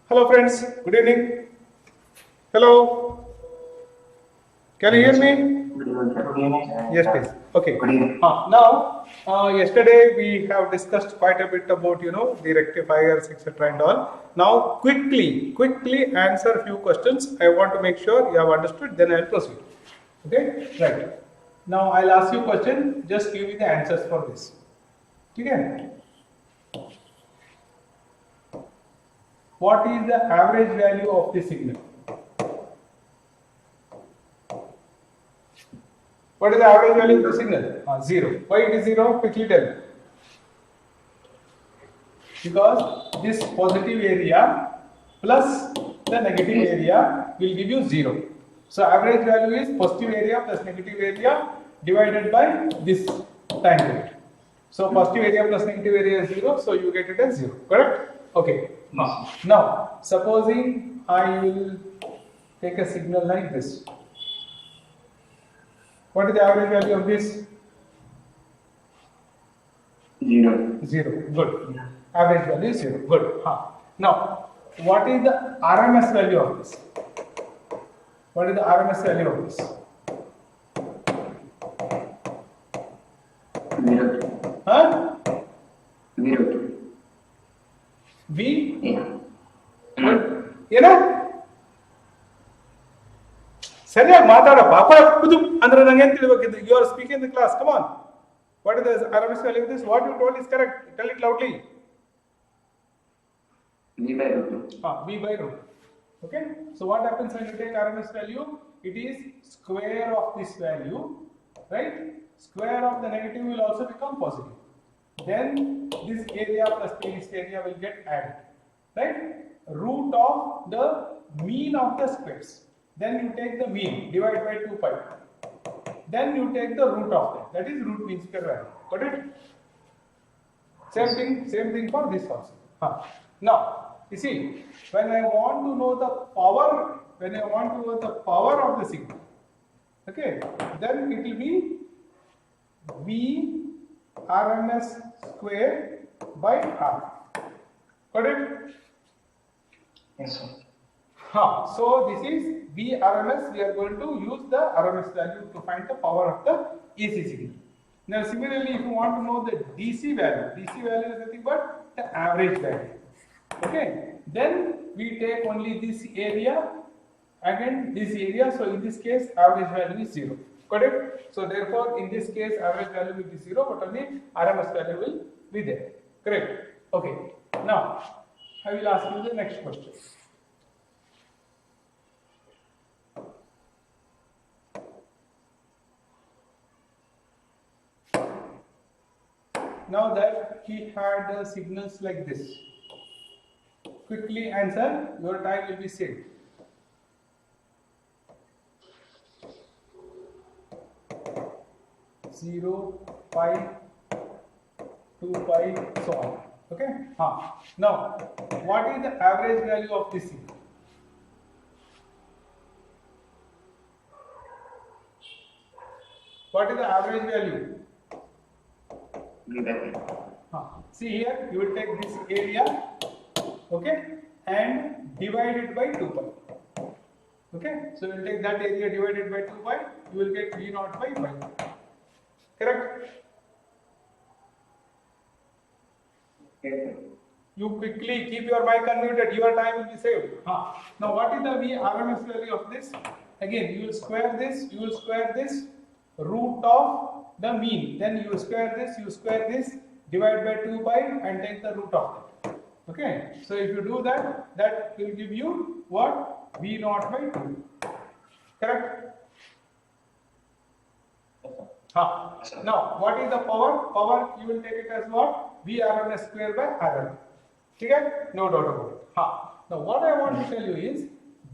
Hello friends, good evening. Hello, can you hear me? Yes, please. Okay. Yesterday we have discussed quite a bit about the rectifiers, etc. and all. Now quickly answer a few questions. I want to make sure you have understood. Then I will proceed. Okay, right. Now I'll ask you a question. Just give me the answers for this. Okay. What is the average value of the signal? What is the average value of the signal? 0. Why it is 0? Quickly tell me. Because this positive area plus the negative area will give you 0. So average value is positive area plus negative area divided by this time period. So positive area plus negative area is 0. So you get it as 0. Correct? Okay. Now supposing I will take a signal like this. What is the average value of this? 0. 0. Good. Average value is 0. Good. Now, what is the RMS value of this? What is the RMS value of this? 0. Huh? 0. V? Yeah. ಸರಿಯಾಗಿ ಮಾತಾಡ ಪಾಪ ಅಂದ್ರೆ ನಂಗೆ ಏನು ತಿಳಿಬೇಕಿದ್ದು you are speaking the class come on what is the RMS value of this what you told is correct tell it loudly V by root 2. V by root okay so what happens when you take RMS value it is square of this value right square of the negative will also become positive then this area plus this area will get added right root of the mean of the squares then you take the mean divide by 2 pi then you take the root of that is root mean square value got it same thing for this also now you see when I want to know the power of the signal okay then it will be V RMS square by R got it Yes, sir. so this is V RMS. We are going to use the RMS value to find the power of the AC signal. Now similarly, if you want to know the DC value is nothing but the average value. Okay, then we take only this area, again this area. So in this case, average value is 0. Got it? So therefore, in this case, average value will be 0, but only RMS value will be there. Correct? Okay. Now I will ask you the next question. Now that he had signals like this, quickly answer, your time will be saved. Zero, pi, 2 pi, so on. Okay? Now, what is the average value of this signal? What is the average value? V by root. See here, you will take this area, okay, and divide it by 2 pi. Okay, so you will take that area divided by 2 pi, you will get V naught by pi. Correct? Yes, sir. You quickly keep your mic unmuted, your time will be saved. Now, what is the V RMS value of this? Again, you will square this, root of the mean, then you square this, divide by 2 pi and take the root of that. Okay, so if you do that, that will give you what? V naught by 2. Correct? Now, what is the power? Power, you will take it as what? V RMS square by RMS. Okay? No doubt about it. Now, what I want to tell you is,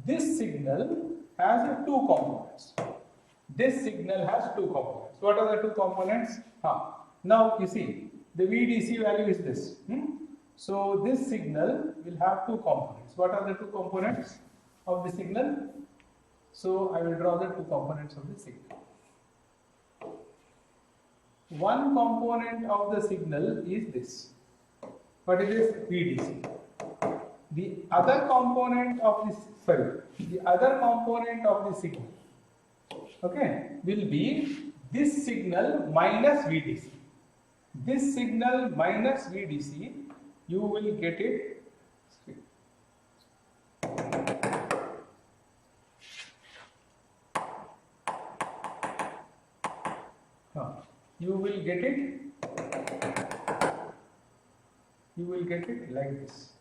this signal has 2 components. This signal has 2 components. What are the 2 components? Now you see the VDC value is this. So this signal will have 2 components. What are the 2 components of the signal? So I will draw the 2 components of the signal. One component of the signal is this. What is this? VDC. The other component of this, the other component of the signal, okay, will be this signal minus VDC. This signal minus VDC, you will get it. You will get it. You will get it like this.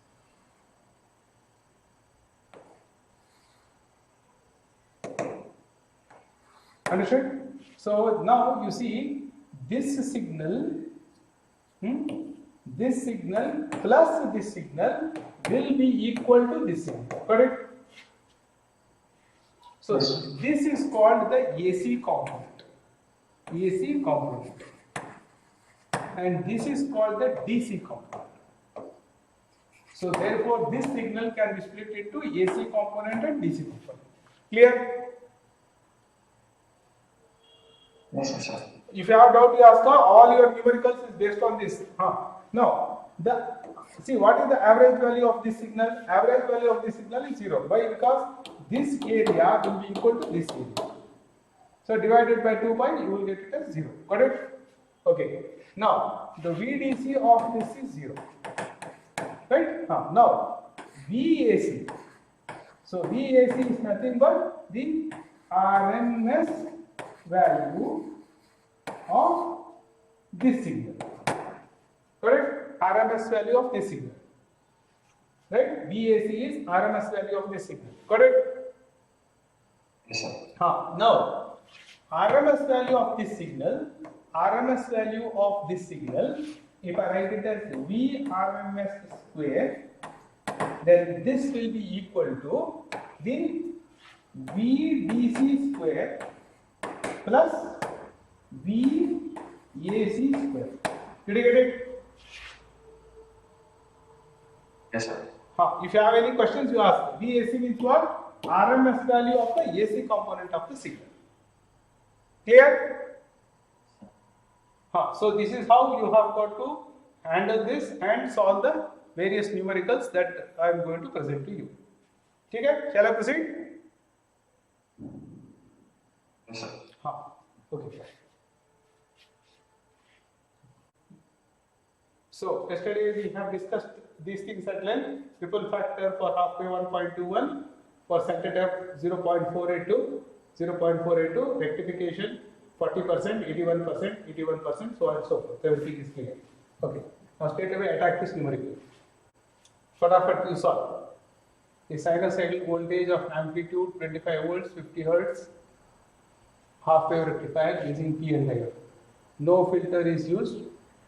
Understood? So now you see this signal, this signal plus this signal will be equal to this signal. Correct? So this is called the AC component. AC component. And this is called the DC component. So therefore this signal can be split into AC component and DC component. Clear? Yes, sir. If you have doubt, you ask. All your numericals is based on this. No. See what is the average value of this signal? Average value of this signal is 0. Why? Because this area will be equal to this area. So divided by 2 pi, you will get it as 0. Got it? Okay. Now the VDC of this is 0. Right? Now VAC. So VAC is nothing but the RMS value of this signal. Correct? RMS value of this signal. Right? VAC is RMS value of this signal. Correct? Yes, sir. Now RMS value of this signal, RMS value of this signal, if I write it as V RMS square, then this will be equal to the VDC square plus VAC square. Did you get it? Yes, sir. If you have any questions, you ask. VAC means what? RMS value of the AC component of the signal. Clear? So this is how you have got to handle this and solve the various numericals that I am going to present to you. Okay? Shall I proceed? Yes, sir. Okay. So yesterday we have discussed these things at length. Triple factor for halfway 1.21, for center depth 0.482, 0.482, rectification 40%, 81%, 81%, so on and so forth. Everything is clear. Okay. Now straight away attack this numerical. Fatapat you solve. The sinusoidal voltage of amplitude 25 volts, 50 hertz, half wave rectifier using PN diode. No filter is used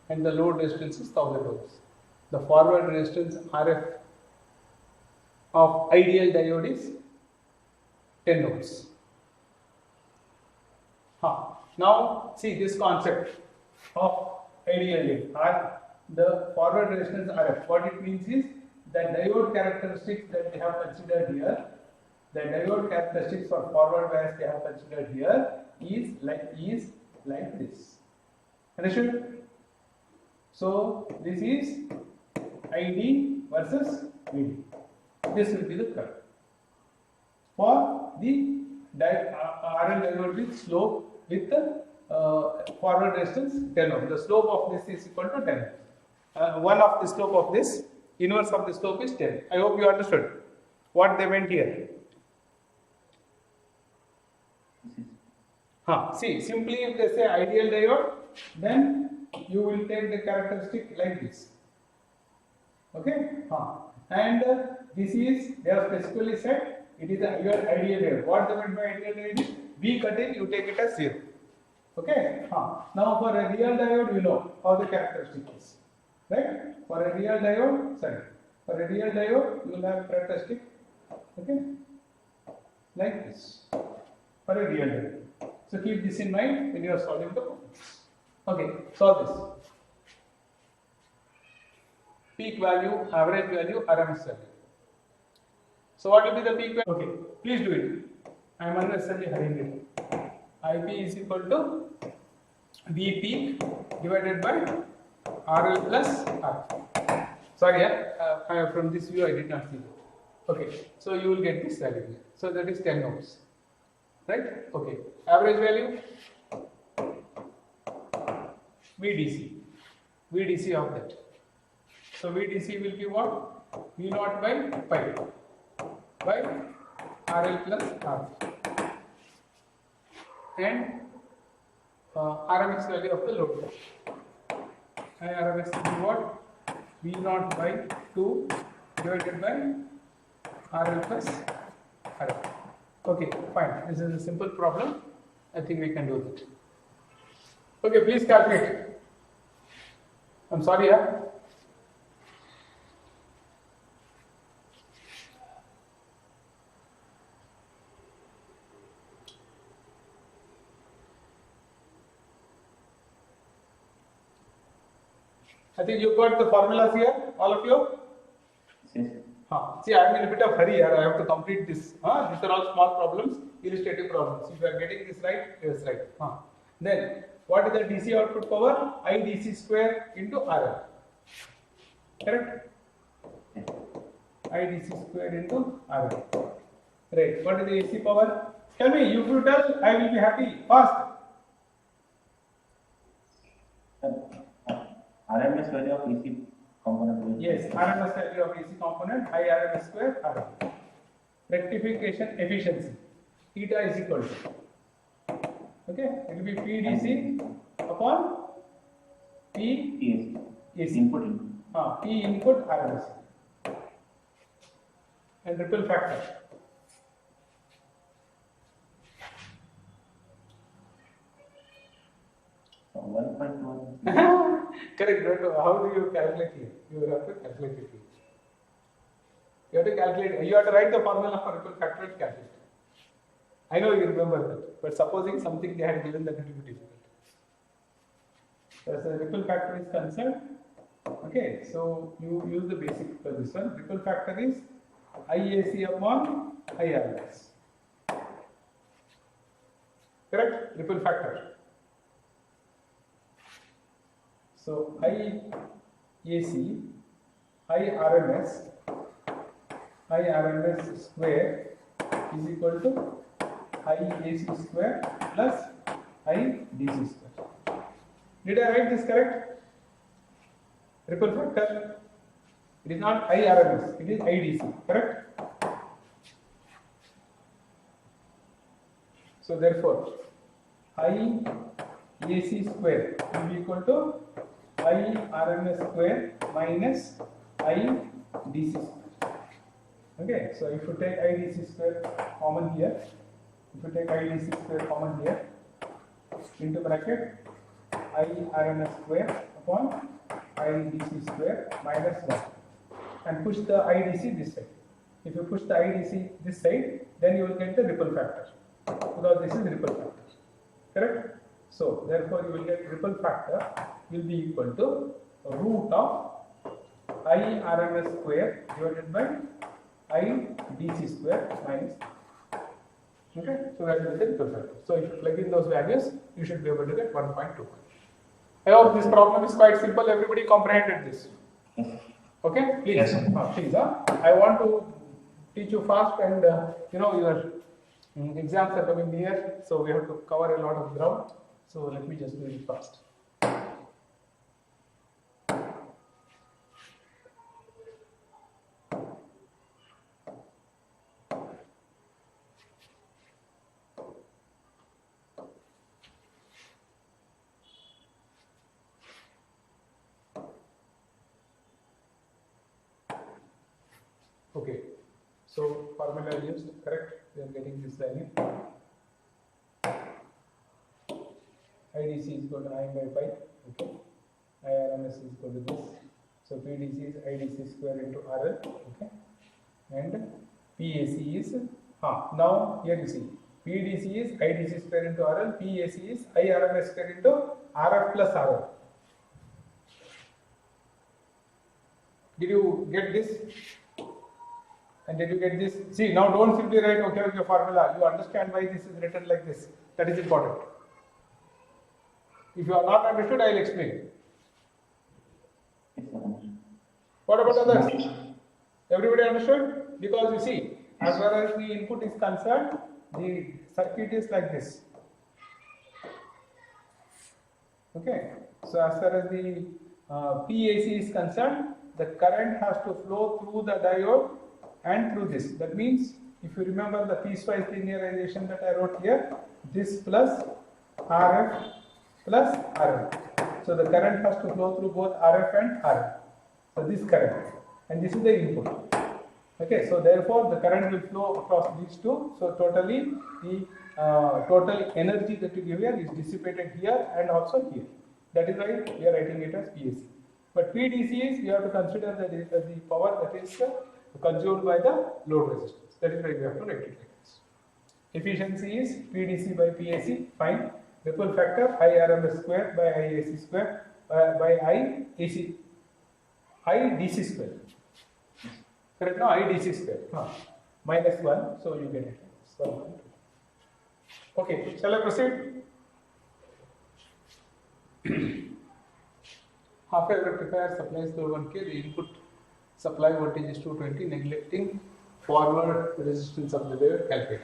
and the load resistance is 1000 ohms. The forward resistance RF of ideal diode is 10 ohms. Now see this concept of ideal diode. The forward resistance RF, what it means is the diode characteristics that they have considered here, the diode characteristics for forward bias they have considered here is like this. Understood? So this is ID versus VD. This will be the curve. For the RL diode with slope with the forward resistance 10 ohm. The slope of this is equal to 10 ohm. One of the slope of this, inverse of the slope is 10. I hope you understood what they meant here. See, simply if they say ideal diode, then you will take the characteristic like this. Okay? And this is, they have specifically said, it is your ideal diode. What they meant by ideal diode is, V cut in, you take it as 0. Okay? Now for a real diode, you know how the characteristic is. Right? For a real diode, for a real diode, you will have characteristic, okay, like this. For a real diode. So keep this in mind when you are solving the problems. Okay, solve this. Peak value, average value, RMS value. So what will be the peak value? Okay, please do it. I am unnecessarily hurrying it. IP is equal to V peak divided by RL plus R. Sorry, from this view I did not see that. Okay, so you will get this value here. So that is 10 ohms, right? Okay, average value VDC, VDC of that. So VDC will be what? V naught by pi by RL plus R and RMS value of the load. RMS will be what? V naught by 2 divided by RL plus RL. Okay, fine. This is a simple problem. I think we can do that. Okay, please calculate. I'm sorry, yeah. I think you got the formulas here, all of you? Yes. See, I am in a bit of hurry here. I have to complete this. These are all small problems, illustrative problems. If you are getting this right, yes, right. Then, what is the DC output power? IDC square into RL. Correct? IDC square into RL. Right. What is the AC power? Tell me. If you tell, I will be happy. Fast. RMS value of AC component. Yes, RMS value of AC component, I RMS square RL. Rectification efficiency, theta is equal to, okay, it will be PDC upon P AC. Input. P input RMS. And ripple factor. So 1.1. Correct, but how do you calculate here? You have to calculate it here. You have to calculate, you have to write the formula for ripple factor and calculate it. I know you remember that, but supposing something they had given, that it will be difficult. As the ripple factor is concerned, okay, so you use the basic for this one. Ripple factor is IAC upon IRMS. Correct? Ripple factor. So IAC, IRMS square is equal to IAC square plus IDC square. Did I write this correct? Ripple factor. It is not IRMS, it is IDC, correct? So therefore, IAC square will be equal to IRMS square minus IDC square. Okay, so if you take IDC square common here, into bracket IRMS square upon IDC square minus 1 and push the IDC this side. If you push the IDC this side, then you will get the ripple factor, because this is ripple factor, correct? So therefore you will get ripple factor will be equal to root of IRMS square divided by IDC square minus. Okay, so that is the ripple factor. So if you plug in those values, you should be able to get 1.2. I hope this problem is quite simple. Everybody comprehended this. Okay, please. Yes. Please. I want to teach you fast, and your exams are coming near, so we have to cover a lot of ground. So let me just do it fast. Okay, so formula used, correct? We are getting this value. IDC is equal to I by pi, okay? IRMS is equal to this. So PDC is IDC square into RL, okay? And PAC is, now here you see, PDC is IDC square into RL, PAC is IRMS square into RF plus RL. Did you get this? And did you get this? See, now don't simply write okay formula. You understand why this is written like this. That is important. If you are not understood, I will explain. What about others? Everybody understood? Because you see, as far as the input is concerned, the circuit is like this. Okay. So as far as the PAC is concerned, the current has to flow through the diode and through this. That means, if you remember the piecewise linearization that I wrote here, this plus RF plus RF. So the current has to flow through both RF and RF. So this current, and this is the input. Okay, so therefore the current will flow across these two. So totally the total energy that you give here is dissipated here and also here. That is why we are writing it as PAC. But PDC is, you have to consider that the power that is consumed by the load resistance. That is why we have to write it like this. Efficiency is PDC by PAC, fine. Ripple factor IRMS square by IAC square by IDC square. Correct? No, IDC square. Minus 1, so you get it. 1. Okay, shall I proceed? Half-wave rectifier supplies load 1K, the input supply voltage is 220, neglecting forward resistance of the wave, calculate.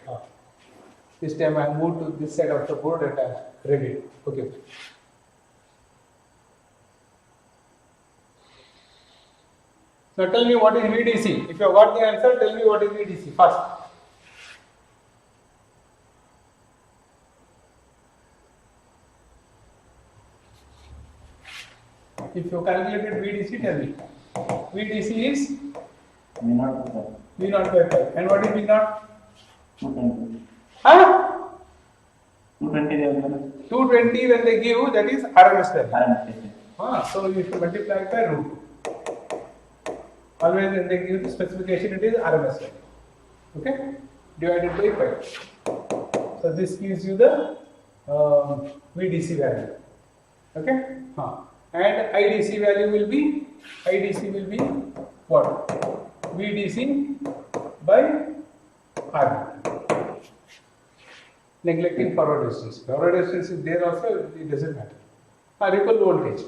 This time I moved to this side of the board and I read it. Okay. Now tell me what is VDC. If you have got the answer, tell me what is VDC first. If you calculated VDC, tell me. VDC is V0 by 5. And what is V0? 220. Huh? 220 220 when they give, that is RMS value. RMS. So you should multiply by root 2. Always when they give the specification, it is RMS value. Okay? Divided by 5. So this gives you the VDC value. Okay? And IDC value will be, what? VDC by R. Neglecting forward resistance. Forward resistance is there also, it doesn't matter. Ripple voltage.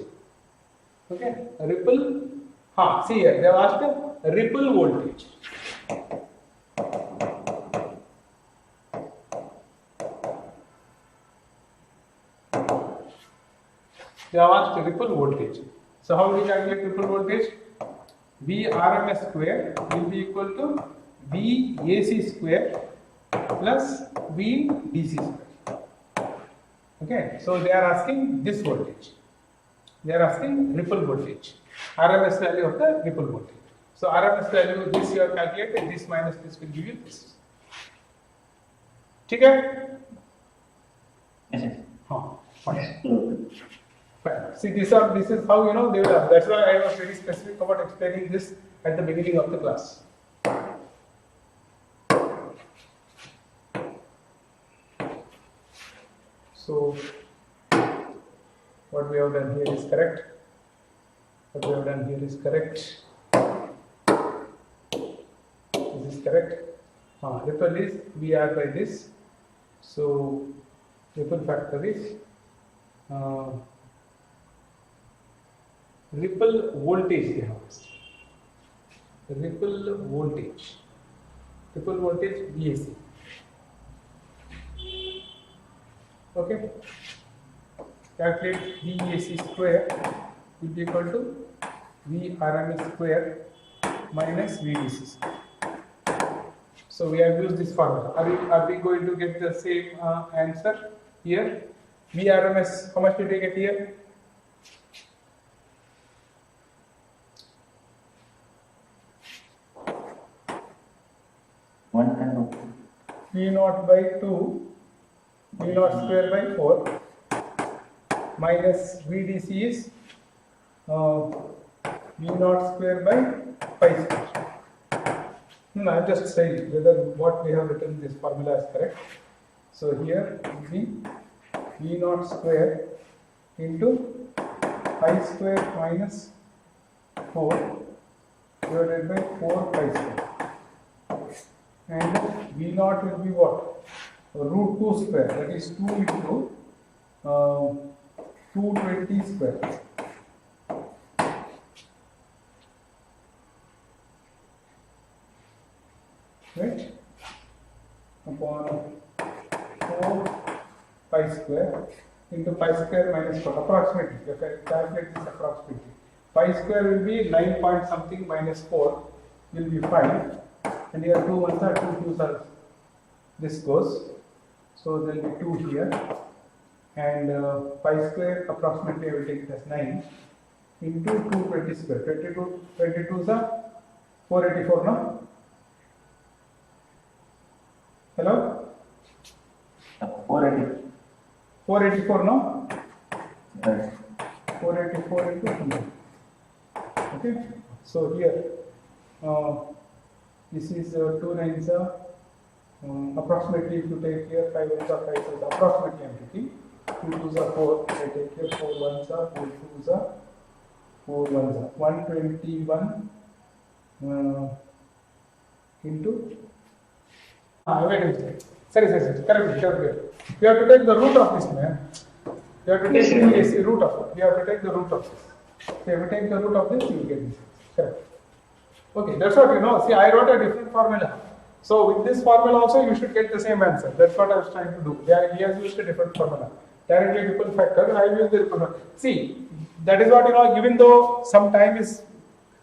Okay? Ripple, see here, they have asked a ripple voltage. They have asked ripple voltage. So how do we calculate ripple voltage? V RMS square will be equal to V AC square plus V DC square. Okay, so they are asking this voltage. They are asking ripple voltage. RMS value of the ripple voltage. So RMS value, this you have calculated, this minus this will give you this. Okay? Yes. Fine. See, this is how you know they will ask. That's why I was very specific about explaining this at the beginning of the class. So, what we have done here is correct. What we have done here is correct. This is correct. Ripple is VR by this. So, ripple factor is ripple voltage they have asked. Ripple voltage VAC. Okay, calculate VAC square will be equal to V RMS square minus VDC square. So we have used this formula. Are we going to get the same answer here? V RMS, how much did we get here? V0 by 2, V0 square by 4 minus VDC is V0 square by 5 square. No, I am just saying whether what we have written this formula is correct. So here will be V0 square into pi square minus 4 divided by 4 pi square. And V0 will be what? Root 2 square, that is 2 into 220 square. right, upon 4 pi square into pi square minus 4, approximately. If I calculate this approximately, pi square will be 9 point something minus 4 will be 5, and here 2 ones are 2 2s are, this goes, so there will be 2 here, and pi square approximately I will take it as 9 into 220 square, 22 is a 484, no? Hello? 480. 484, no? Right. 484 into 100. Okay, so here this is 2 nines are approximately, if you take here 5 ones are 5 ones, approximately I am taking 2 twos are 4, I take here 4 ones are 4 twos are 4 ones are 121 into wait, sorry, correct. You have to take the root of this, man. You have to take the root of it. You have to take the root of this. So if you take the root of this, you will get this. Correct. Okay, that's what you know. See, I wrote a different formula. So with this formula also, you should get the same answer. That's what I was trying to do. He has used a different formula. Directly ripple factor, I use the ripple factor. See, that is what, you know, even though some time is,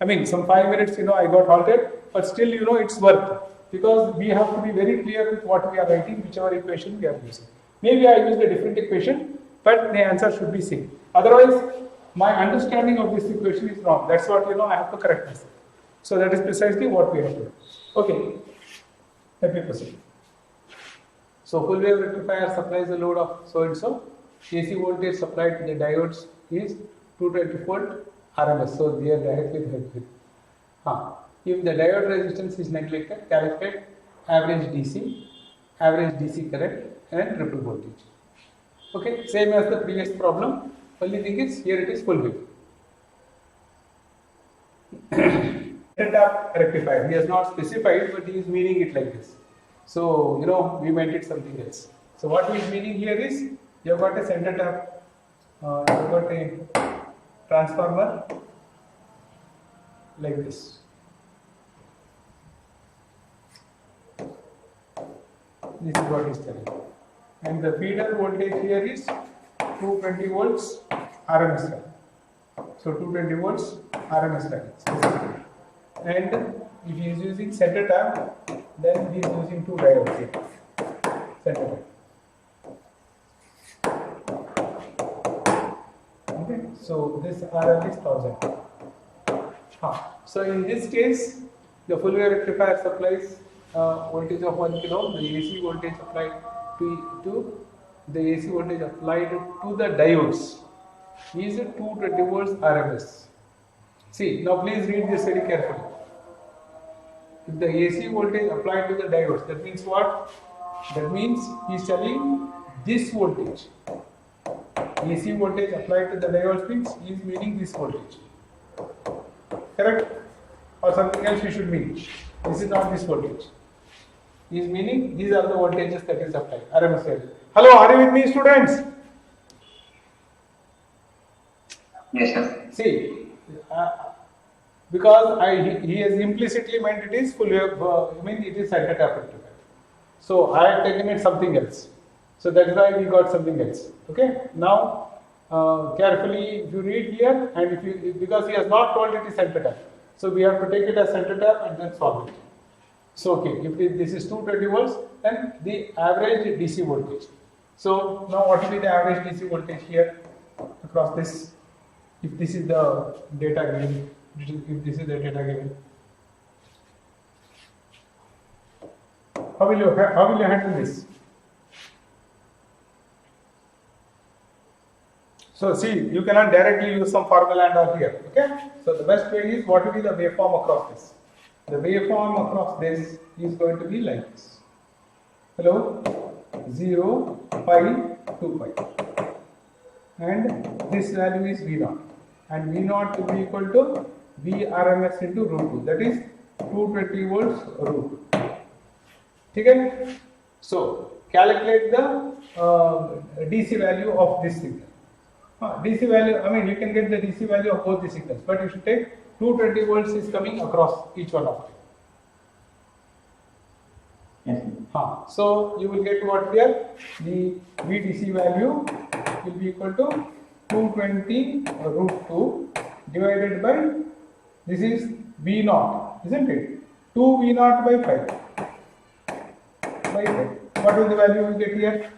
I mean, some 5 minutes, you know, I got halted, but still, you know, it's worth. Because we have to be very clear with what we are writing, whichever equation we are using. Maybe I used a different equation, but the answer should be same. Otherwise, my understanding of this equation is wrong. That's what, you know, I have to correct myself. So that is precisely what we have to do. Okay, let me proceed. So full wave rectifier supplies a load of so and so. AC voltage supplied to the diodes is 220 volt RMS. So they are directly connected. If the diode resistance is neglected, calculate average DC current and ripple voltage. Okay, same as the previous problem. Only thing is here it is full wave. Tap rectifier. He has not specified, but he is meaning it like this. So you know we meant it something else. So what he is meaning here is you have got a center tap, you have got a transformer like this. This is what he is telling. And the feeder voltage here is 220 volts RMS line. So 220 volts RMS line. And if he is using center tap, then he is using 2 diodes here. Center tap. Okay, so this RL is 1000. So in this case, the full wave rectifier supplies voltage of 1 kilo. The AC voltage applied to the AC voltage applied to the diodes is 220 volts RMS. See, now please read this very carefully. If the AC voltage applied to the diodes, that means what? That means he is telling this voltage. AC voltage applied to the diodes means he is meaning this voltage. Correct? Or something else we should mean. This is not this voltage. He is meaning these are the voltages that is applied. RMS value. Hello, are you with me, students? Yes, sir. See, because he has implicitly meant it is full wave, it is center tap rectifier. So I have taken it something else. So that is why we got something else. Okay. Now carefully, if you read here, and if you, because he has not told it is center tap, so we have to take it as center tap and then solve it. So okay, if this is 220 volts, then the average DC voltage. So now what will be the average DC voltage here across this? If this is the data given, if this is the data given, how will you handle this? So see, you cannot directly use some formula and all here. Okay. So the best way is what will be the waveform across this. The waveform across this is going to be like this. Hello, 0, pi, 2 pi, and this value is V0, and V0 will be equal to Vrms into root 2. That is 220 volts root 2. Okay. So calculate the DC value of this signal. DC value, you can get the DC value of both the signals, but you should take 220 volts is coming across each one of them. Yes, sir. So you will get what here? The VDC value will be equal to 220 root 2 divided by, this is V naught, isn't it? 2 V naught by 5. By 5. What is the value we get here?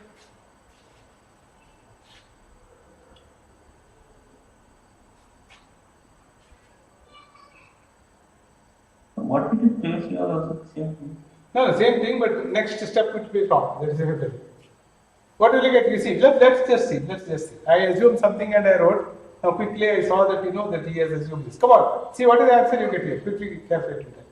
What did you place here also the same thing? No, the same thing, but next step which we talk. That is everything. What will you get? You see, let's just see. Let's just see. I assumed something and I wrote. Now quickly I saw that that he has assumed this. Come on, see what is the answer you get here. Quickly calculate it.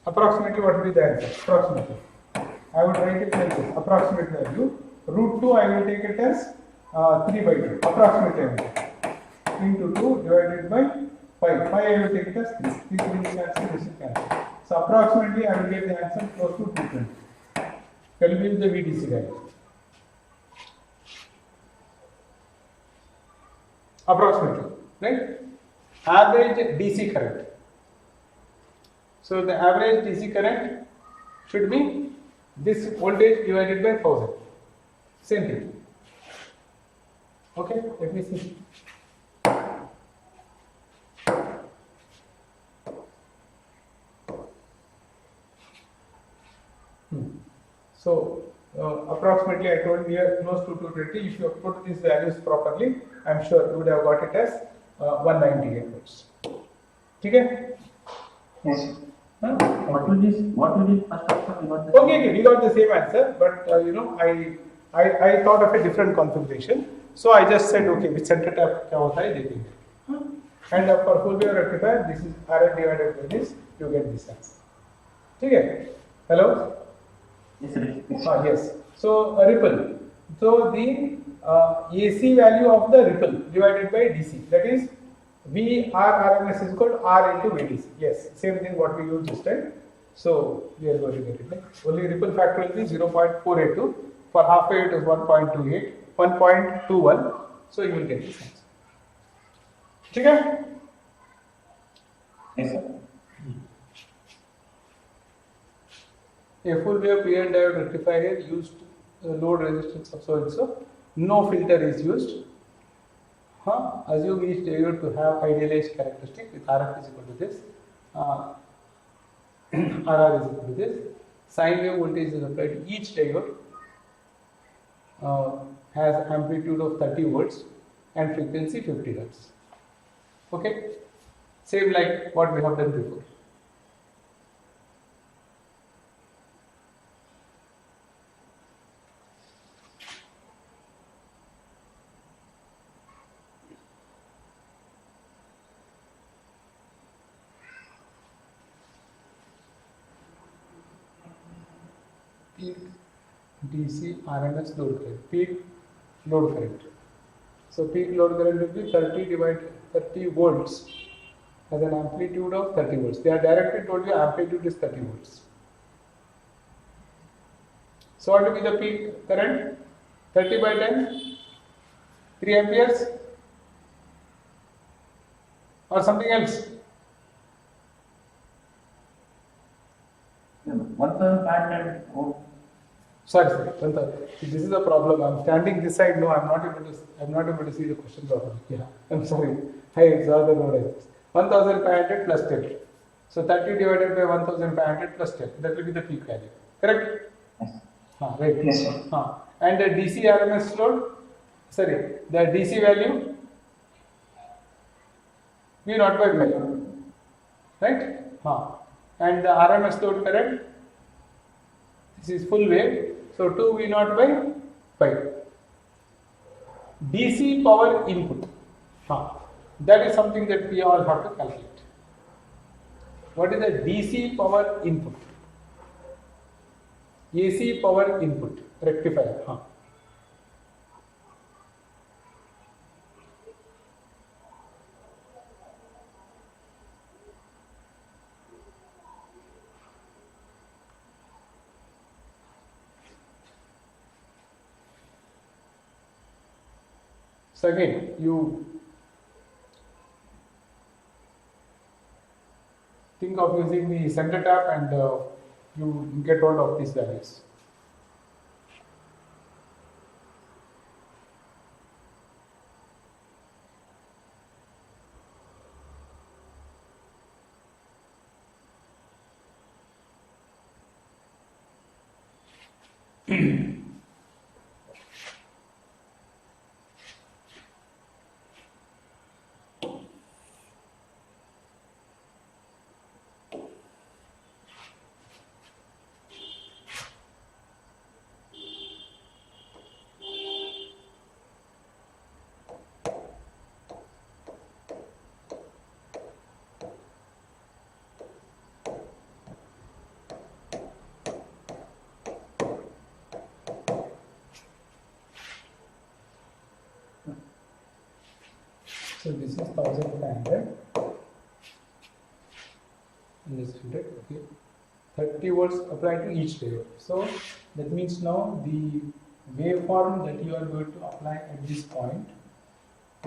Approximately what will be the answer? Approximately. I would write it like this. Approximate value. Root 2 I will take it as 3 by 2. Approximately into 2 divided by 5. 5 I will take it as 3. 3 will cancel, this will cancel. So approximately I will get the answer close to 220. Calculate the VDC value. Approximately, right? Average DC current. So the average DC current should be this voltage divided by 1000. Same thing. Okay, let me see. So approximately I told you here close to 220. If you have put these values properly, I am sure you would have got it as 198 volts. Okay? Yes, sir. Huh? What will this first option we got the Okay, we got the same answer, but I thought of a different configuration. So I just said, okay, which center tap क्या होता है देखेंगे. And for full wave rectifier, this is RL divided by this, you get this answer. Okay? Hello? Yes, sir. Yes. So a ripple. So the AC value of the ripple divided by DC, that is V R RMS is called R into VDC. Yes, same thing what we used this time. So we are going to get it. Right? Only ripple factor will be 0.482. For half wave it is 1.28, 1.21. So you will get this answer. Okay? Yes, sir. A full wave PN diode rectifier used load resistance of so and so. No filter is used. Assume each diode to have idealized characteristic with RF is equal to this, RR is equal to this. Sine wave voltage is applied to each diode, has amplitude of 30 volts and frequency 50 Hz. Okay, same like what we have done before. Peak DC RMS load current, peak load current. So peak load current will be 30 divided 30 volts has an amplitude of 30 volts. They are directly told you amplitude is 30 volts. So what will be the peak current? 30 by 10, 3 amperes or something else? 1,500 volt. Sorry, 1000. This is a problem. I'm standing this side. No, I'm not able to see the question properly. Yeah, I'm sorry. I saw the note. 1,500 plus 10. So 30 divided by 1,500 plus 10. That will be the peak value. Correct? Yes. Right. Yes, sir. And the DC RMS load. Sorry, the DC value. V naught by 5. Right? And the RMS load current. This is full wave. So 2 V naught by 5. DC power input. That is something that we all have to calculate. What is the DC power input? AC power input rectifier. So again, you think of using the center tap and you get hold of these values. So this is 1500 and this 100, okay. 30 volts applied to each diode. So that means now the waveform that you are going to apply at this point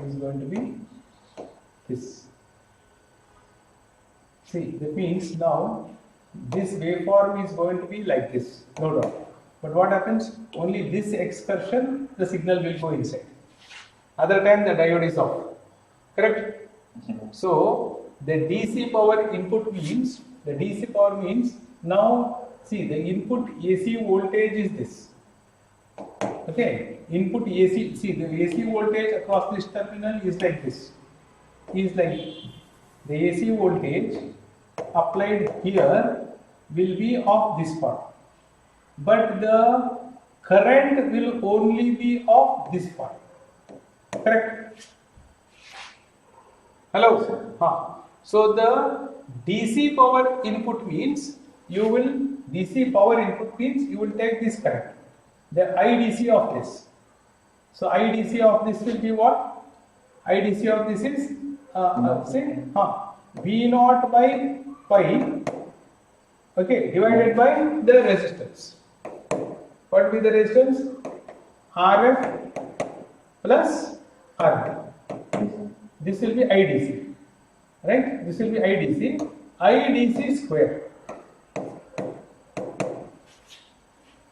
is going to be this. See, that means now this waveform is going to be like this, no doubt. But what happens? Only this excursion, the signal will go inside. Other time the diode is off. Correct? So the DC power input means, the DC power means, now see the input AC voltage is this. Okay, input AC, see the AC voltage across this terminal is like this. Is like the AC voltage applied here will be of this part. But the current will only be of this part. Correct? Hello? So the DC power input means you will, DC power input means you will take this current, the IDC of this. So IDC of this will be what? IDC of this is, say, V0 by pi, okay, divided by the resistance. What will be the resistance? RF plus RF. This will be IDC, right? This will be IDC. IDC square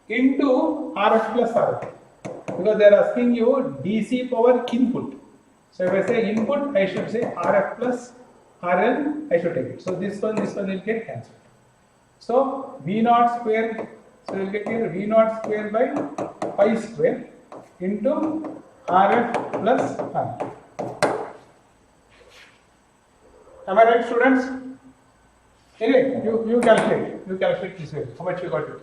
into RF plus RF, because they are asking you DC power input. So if I say input, I should say RF plus RL, I should take it. So this one will get cancelled. So V0 square, so you will get here V0 square by pi square into RF plus RL. Am I right, students? Anyway, you calculate this way. How much you got to take?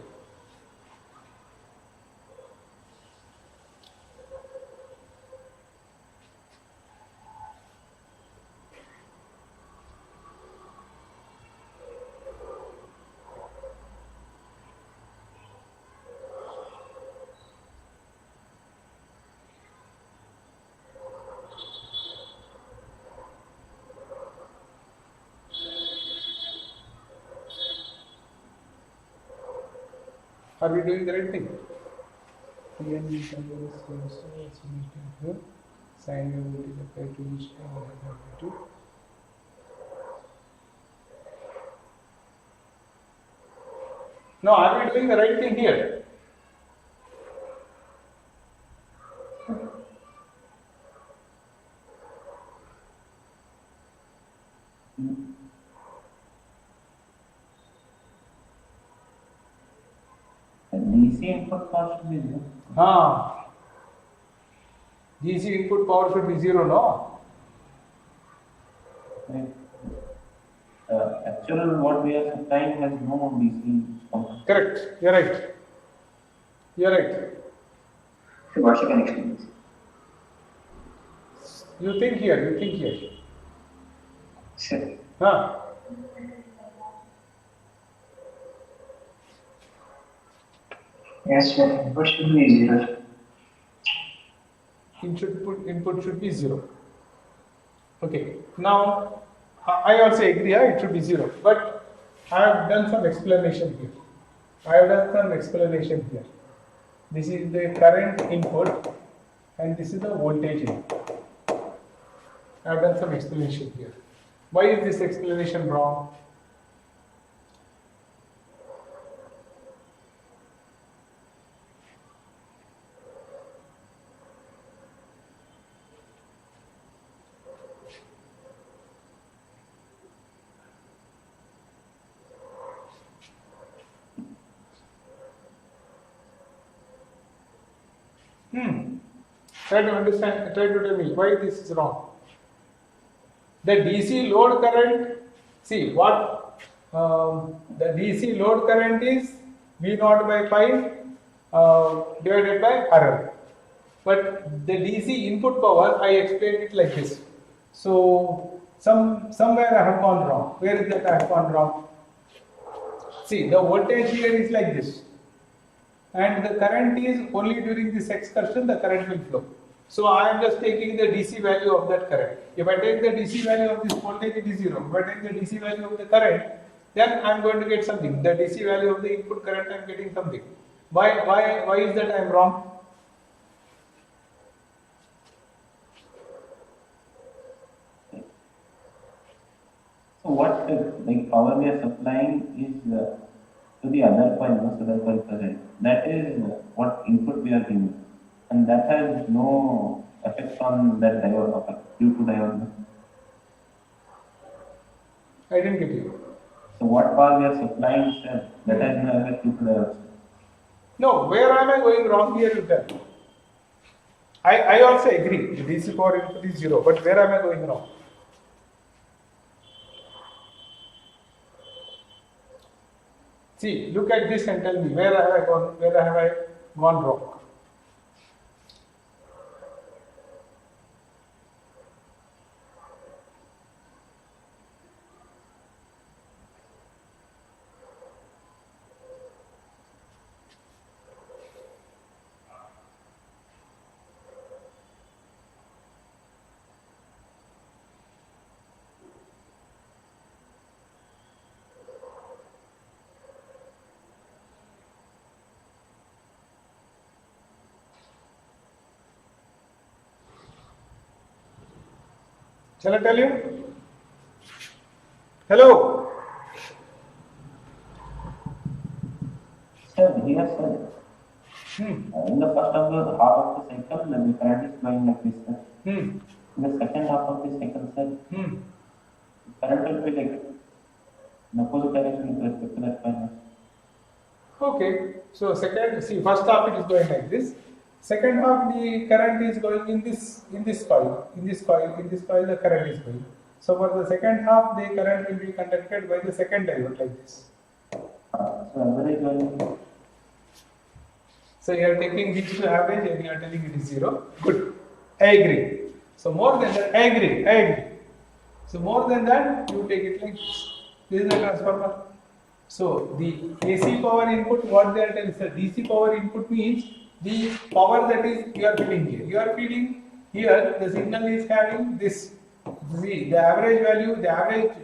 Are we doing the right thing? Sine wave voltage applied to each time. No, are we doing the right thing here? DC input power should be 0. DC input power should be 0, no? Actual what we are supplying has no DC component. Correct, you're right. You're right. So what's the connection? You think here. Sir. Yes, sir. Input should be 0. Input should be 0. Okay. Now, I also agree, it should be 0. But I have done some explanation here. This is the current input and this is the voltage input. I have done some explanation here. Why is this explanation wrong? Try to understand, try to tell me why this is wrong. The DC load current, see what the DC load current is V naught by pi divided by RL. But the DC input power, I explained it like this. So somewhere I have gone wrong. Where is that I have gone wrong? See, the voltage here is like this, and the current is only during this excursion the current will flow. So I am just taking the DC value of that current. If I take the DC value of this voltage, it is 0. If I take the DC value of the current, then I am going to get something. The DC value of the input current, I am getting something. Why is that I am wrong? So what like power we are supplying is to the other coil, no, so the coil current. That is what input we are giving, and that has no effect on that diode, due to diode. No? I didn't get you. So what power we are supplying, sir, that has no effect due to diode. No, where am I going wrong here with that? I also agree, the DC power input is 0, but where am I going wrong? See, look at this and tell me where have I gone wrong? Shall I tell you? Hello? Sir, here, sir. In the first of the half of the cycle, the current is flowing like this, sir. In the second half of the cycle, sir, current will be like in opposite direction with respect to that coil. Okay, so first half it is going like this. Second half the current is going in this coil. In this coil the current is going. So for the second half the current will be conducted by the second diode like this. So average value. So you are taking these two average and you are telling it is 0. Good. I agree. So more than that, I agree. So more than that, you take it like this. This is the transformer. So the AC power input, what they are telling, sir, DC power input means the power that is you are feeding here. You are feeding here, the signal is having this. See, the average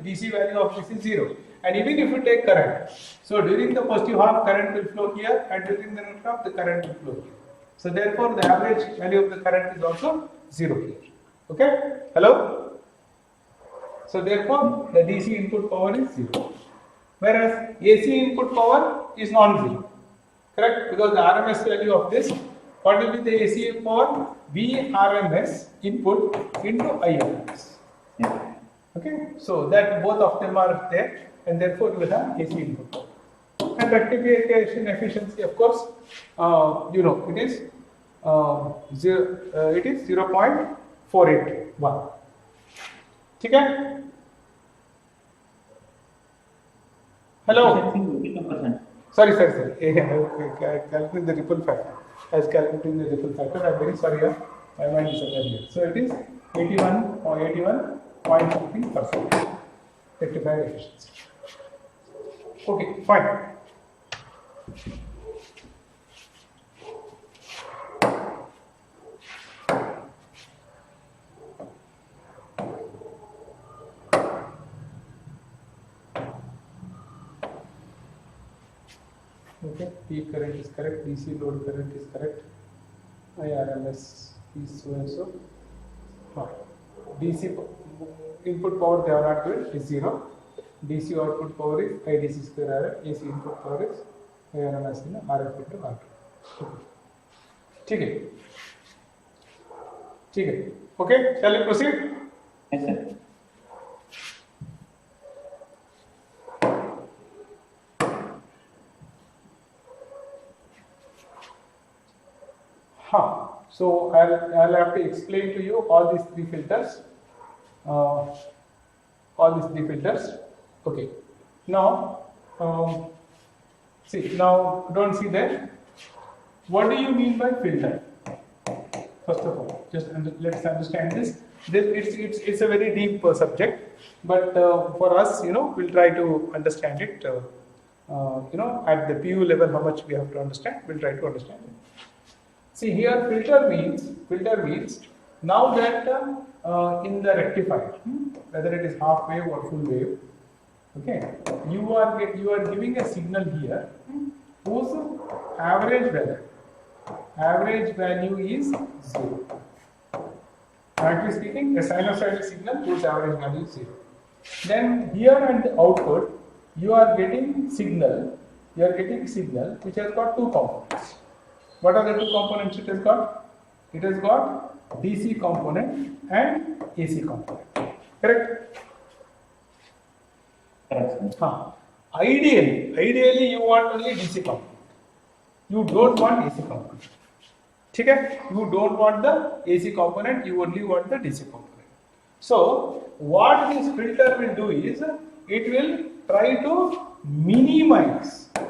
DC value of this is 0. And even if you take current, so during the positive half, current will flow here, and during the negative half, the current will flow here. So therefore, the average value of the current is also 0 here. Okay? Hello? So therefore, the DC input power is 0. Whereas AC input power is non-zero. Correct? Because the RMS value of this, what will be the AC power? VRMS input into IRMS. Yeah. Okay? So that both of them are there, and therefore you will have AC input power. And rectification efficiency, of course, it is 0.481. Okay? Hello? 52%. Sorry. I calculated the ripple factor. I was calculating the ripple factor. I'm very sorry. My mind is somewhere here. So it is 81.15% rectifier efficiency. Okay, fine. Okay, peak current is correct, DC load current is correct, IRMS is so and so. DC input power they are not given is 0. DC output power is IDC square RF, AC input power is IRMS in RF into R2. Okay. Okay, shall we proceed? Yes, sir. I'll have to explain to you all these three filters. Okay. Now, see, now don't see that. What do you mean by filter? First of all, just let's understand this. It's a very deep subject, but for us, we'll try to understand it. At the PU level, how much we have to understand, we'll try to understand it. See here, filter means now that in the rectifier, whether it is half wave or full wave, okay, you are giving a signal here whose average value is 0. Frankly speaking, a sinusoidal signal whose average value is 0. Then here at the output, you are getting signal which has got two components. What are the two components it has got? It has got DC component and AC component. Correct? Ideally you want only DC component. You don't want AC component. Okay? You don't want the AC component, you only want the DC component. So, what this filter will do is, it will try to minimize the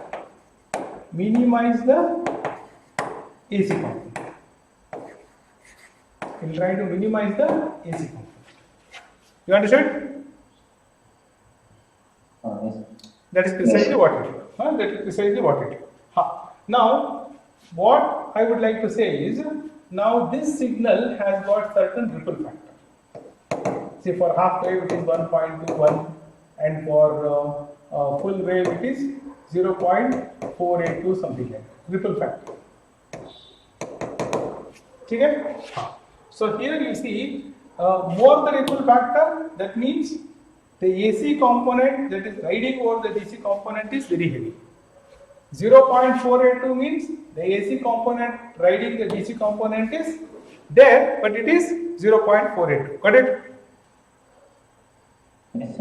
AC component. It will try to minimize the AC component. You understand? Yes. That is precisely what it is. Now, what I would like to say is, now this signal has got certain ripple factor. See, for half wave it is 1.21 and for full wave it is 0.482 something like that. Ripple factor. Okay? So here you see, more the ripple factor, that means the AC component that is riding over the DC component is very heavy. 0.482 means the AC component riding the DC component is there, but it is 0.482. Got it? Yes,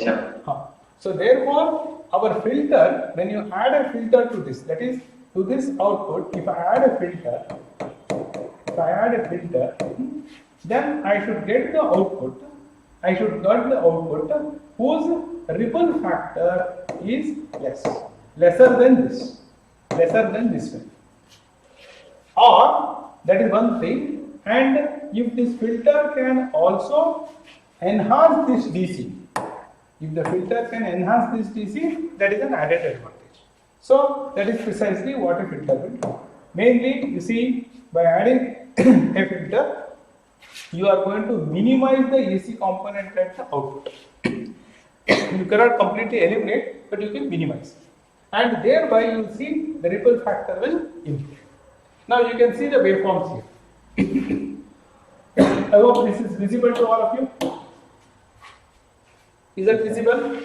sir. So therefore, our filter, when you add a filter to this, that is to this output, if I add a filter, then I should get the output. I should get the output whose ripple factor is lesser than this one. Or that is one thing. And if this filter can also enhance this DC, if the filter can enhance this DC, that is an added advantage. So that is precisely what a filter will do. Mainly, you see, by adding a filter, you are going to minimize the AC component at the output. You cannot completely eliminate, but you can minimize. And thereby you will see the ripple factor will improve. Now you can see the waveforms here. I hope this is visible to all of you. Is that visible?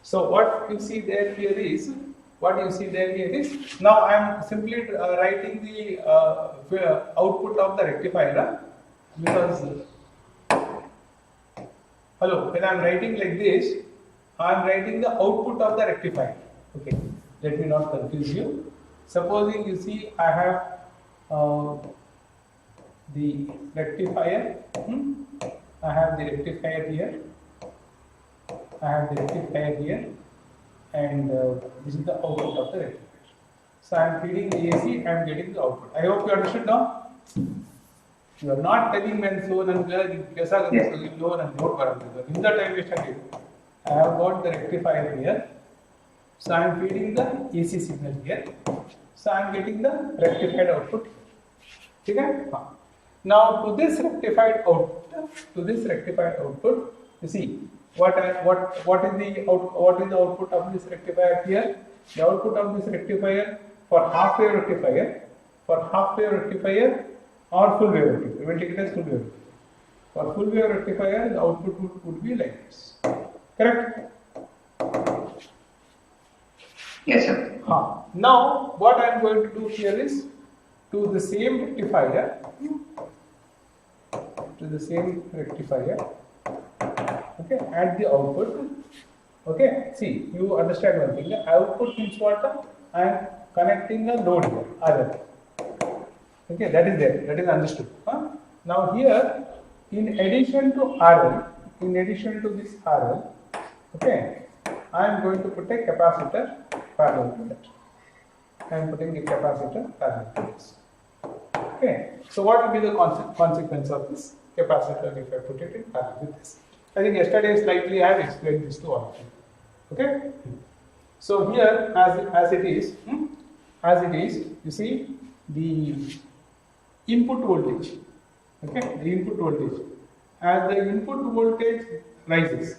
So what you see there here is, now I am simply writing the output of the rectifier, because when I am writing like this, I am writing the output of the rectifier. Okay, let me not confuse you. Supposing you see I have the rectifier, I have the rectifier here, and this is the output of the rectifier. So I am feeding the AC, I am getting the output. I hope you understood now. You are not telling when so and low and load parameter. In the time we studied, I have got the rectifier here. So I am feeding the AC signal here. So I am getting the rectified output. Okay? Now to this rectified output, you see what is the output of this rectifier here? The output of this rectifier for half wave rectifier, or full wave rectifier. We will take it as full wave rectifier. For full wave rectifier, the output would be like this. Correct? Yes, sir. Now, what I am going to do here is, to the same rectifier, Okay, at the output. Okay, see, you understand one thing. The output means what? I am connecting a load here, RL. Okay, that is there. That is understood. Now here, in addition to RL, in addition to this RL, okay, I am going to put a capacitor parallel to that. I am putting a capacitor parallel to this. Okay, so what will be the consequence of this capacitor if I put it in parallel with this? I think yesterday slightly I have explained this to all of you. Okay, so here as it is, you see the input voltage. Okay, the input voltage. As the input voltage rises,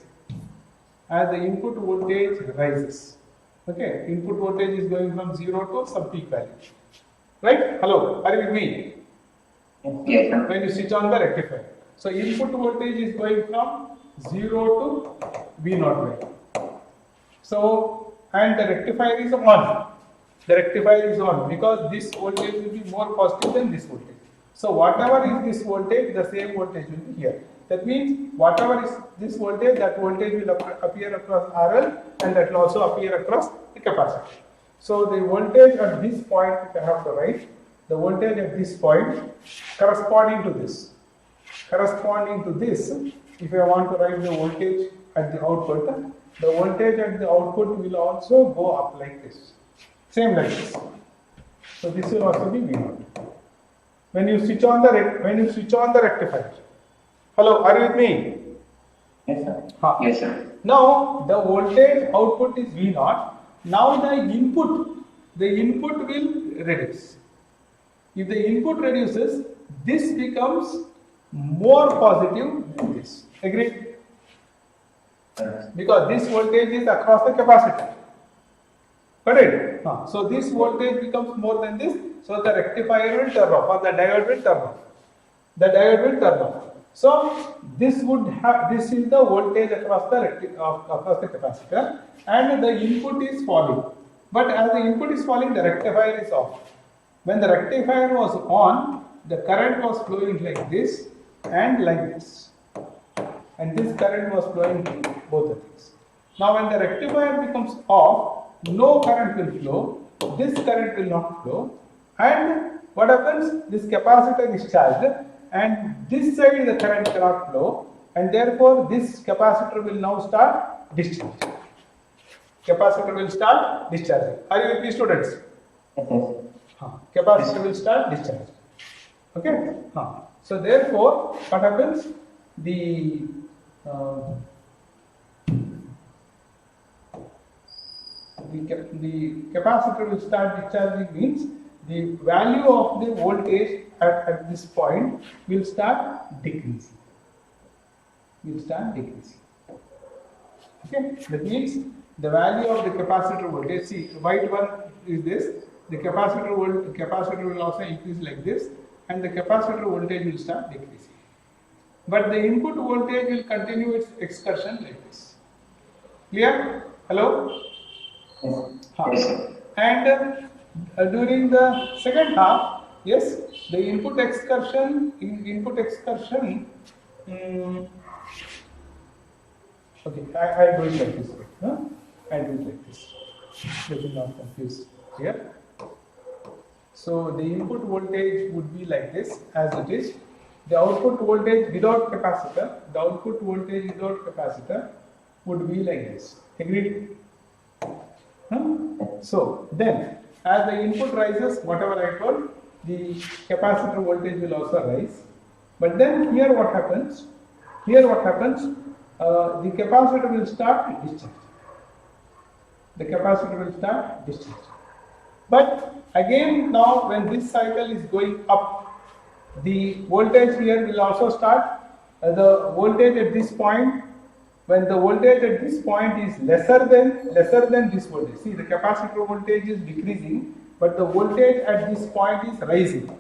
okay, input voltage is going from 0 to some peak value. Right? Hello, are you with me? Yes, sir. When you switch on the rectifier. So input voltage is going from 0 to V0 value. So, and the rectifier is on. The rectifier is on because this voltage will be more positive than this voltage. So whatever is this voltage, the same voltage will be here. That means whatever is this voltage, that voltage will appear across RL and that will also appear across the capacitor. So the voltage at this point, if I have to write, the voltage at this point corresponding to this, if I want to write the voltage at the output, the voltage at the output will also go up like this, same like this. So this will also be V0. When you switch on the rectifier. Hello, are you with me? Yes, sir. Yes, sir. Now the voltage output is V0. Now the input will reduce. If the input reduces, this becomes more positive than this. Agreed? Because this voltage is across the capacitor. Correct? So this voltage becomes more than this. So the rectifier will turn off, or the diode will turn off. So this is the voltage across the capacitor, and the input is falling. But as the input is falling, the rectifier is off. When the rectifier was on, the current was flowing like this and like this. And this current was flowing to both the things. Now when the rectifier becomes off, no current will flow, this current will not flow, and what happens? This capacitor is charged, and this side the current cannot flow, and therefore this capacitor will now start discharging. Capacitor will start discharging. Are you with me, students? Yes. Capacitor will start discharging. Okay? So therefore, what happens? The capacitor will start discharging means the value of the voltage at this point will start decreasing. Okay, that means the value of the capacitor voltage. See, white one is this. The capacitor will also increase like this, and the capacitor voltage will start decreasing. But the input voltage will continue its excursion like this. Clear? Hello? Yes, sir. And during the second half, yes, the input excursion. Okay, I do it like this. I do it like this. Let me not confuse here. So the input voltage would be like this, as it is. The output voltage without capacitor, would be like this. Agreed? So then, as the input rises, whatever I told, the capacitor voltage will also rise. But then here what happens? The capacitor will start discharging. But again, now when this cycle is going up, the voltage here will also start. The voltage at this point, when the voltage at this point is lesser than this voltage. See, the capacitor voltage is decreasing, but the voltage at this point is rising.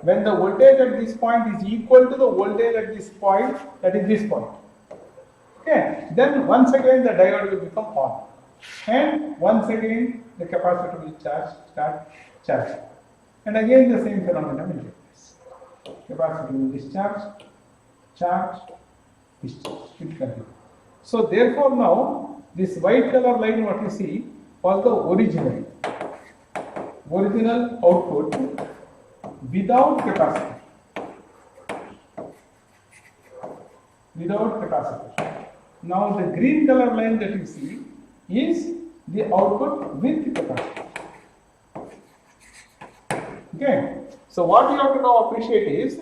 When the voltage at this point is equal to the voltage at this point, that is this point. Okay, then once again the diode will become on, and once again the capacitor will start charging, and again the same phenomenon will take place. Capacitor will discharge, charge, discharge. It continues. So therefore now this white color line what you see was the original output without capacitor. Without capacitor. Now the green color line that you see is the output with capacitor. Okay. So what you have to now appreciate is,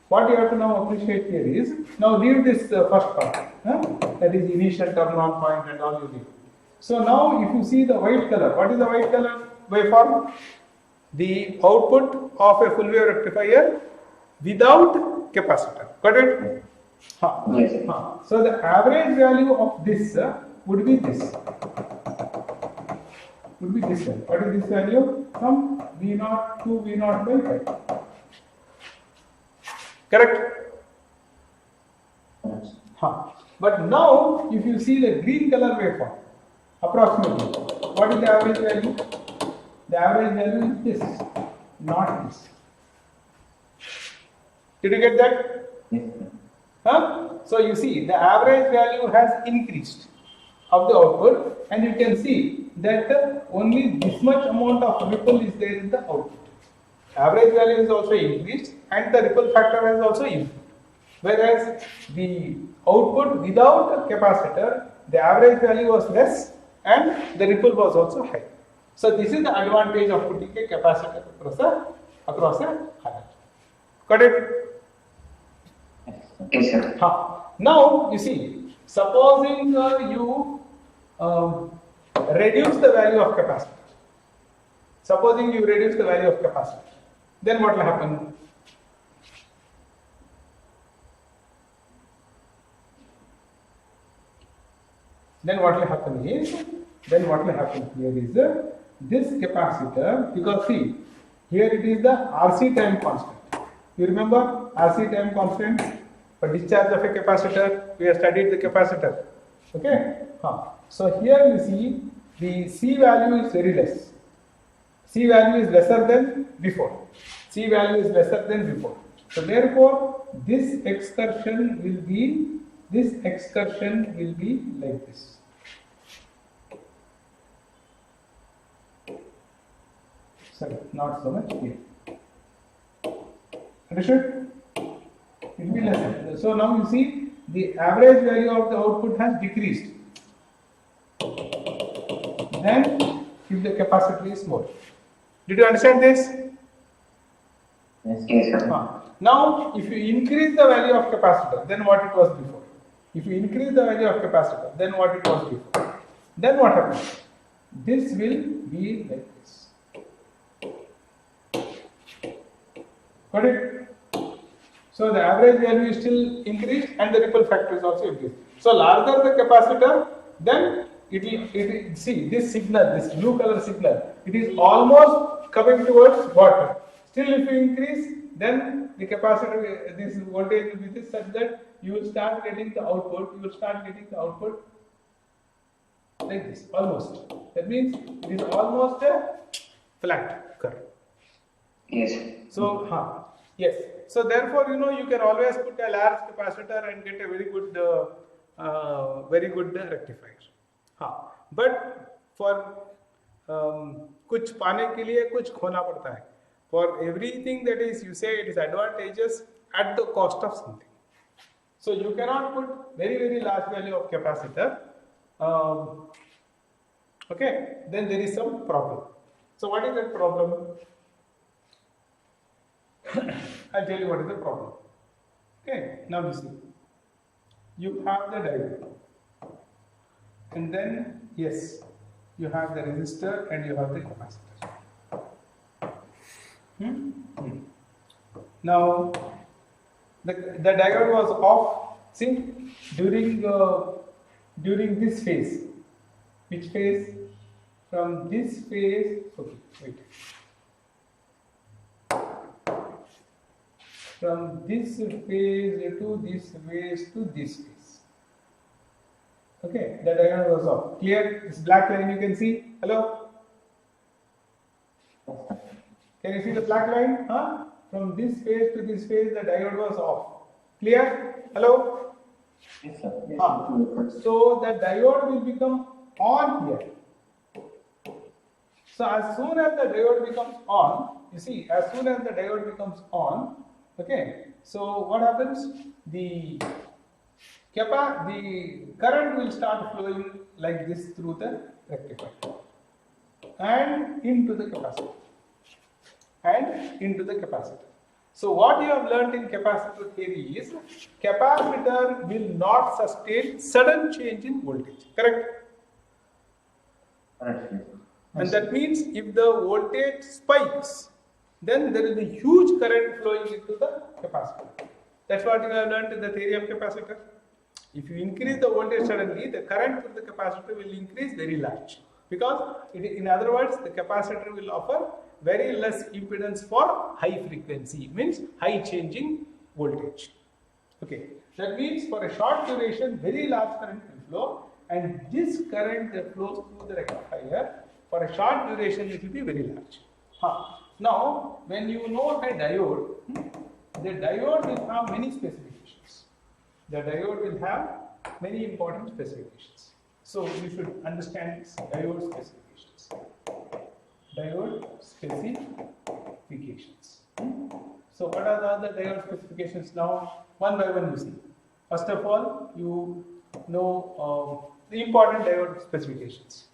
here is, now leave this first part, that is initial turn on point and all you leave. So now if you see the white color, what is the white color waveform? The output of a full wave rectifier without capacitor. Got it? Yes. So the average value of this would be this. Would be this one. What is this value? From V0 to V0 by 5. Correct? But now, if you see the green color waveform, approximately, what is the average value? The average value is this, not this. Did you get that? Yes. So you see, the average value has increased of the output, and you can see that only this much amount of ripple is there in the output. Average value is also increased, and the ripple factor has also improved. Whereas the output without a capacitor, the average value was less and the ripple was also high. So this is the advantage of putting a capacitor across a current. Got it? Yes, sir. Now you see, supposing you reduce the value of capacitor. Supposing you reduce the value of capacitor, then what will happen? Then what will happen here is this capacitor, because see, here it is the RC time constant. You remember RC time constant for discharge of a capacitor? We have studied the capacitor. Okay. So here you see the C value is very less. C value is lesser than before. C value is lesser than before. So therefore, this excursion will be like this. Sorry, not so much here. Understood? It will be lesser. So now you see the average value of the output has decreased. Then if the capacitor is more. Did you understand this? Yes. Yes, sir. Now, if you increase the value of capacitor, then what it was before. If you increase the value of capacitor, then what it was before. Then what happens? This will be like this. Got it? So the average value is still increased and the ripple factor is also increased. So larger the capacitor, then it will see this signal, this blue color signal, it is almost coming towards water. Still if you increase, then the capacitor, this voltage will be this such that you will start getting the output, like this, almost. That means it is almost a flat curve. Yes. So, yes. So therefore, you can always put a large capacitor and get a very good rectifier. But for कुछ पाने के लिए कुछ खोना पड़ता है. For everything that is, you say it is advantageous at the cost of something. So you cannot put very large value of capacitor. Okay, then there is some problem. So what is that problem? I'll tell you what is the problem. Okay, now you see. You have the diode. And then, yes, you have the resistor and you have the capacitor. Now, the diode was off, see, during this phase. Which phase? From this phase, okay, wait. From this phase to this phase to this phase. Okay, the diagram was off. Clear? This black line you can see? Hello? Can you see the black line? From this phase to this phase, the diode was off. Clear? Hello? Yes, sir. So the diode will become on here. So as soon as the diode becomes on, you see, as soon as the diode becomes on, okay, so what happens? The current will start flowing like this through the rectifier and into the capacitor. So what you have learnt in capacitor theory is capacitor will not sustain sudden change in voltage, correct? Correct. And that means if the voltage spikes, then there is a huge current flowing into the capacitor. That's what you have learnt in the theory of capacitor. If you increase the voltage suddenly, the current through the capacitor will increase very large. Because, in other words, the capacitor will offer very less impedance for high frequency, means high changing voltage. Okay, that means for a short duration, very large current will flow, and this current that flows through the rectifier, for a short duration, it will be very large. Now, when you know a diode, the diode will have many specifications. The diode will have many important specifications. So you should understand this diode specifications. Diode specifications. So what are the other diode specifications now? One by one you see. First of all, you know the important diode specifications.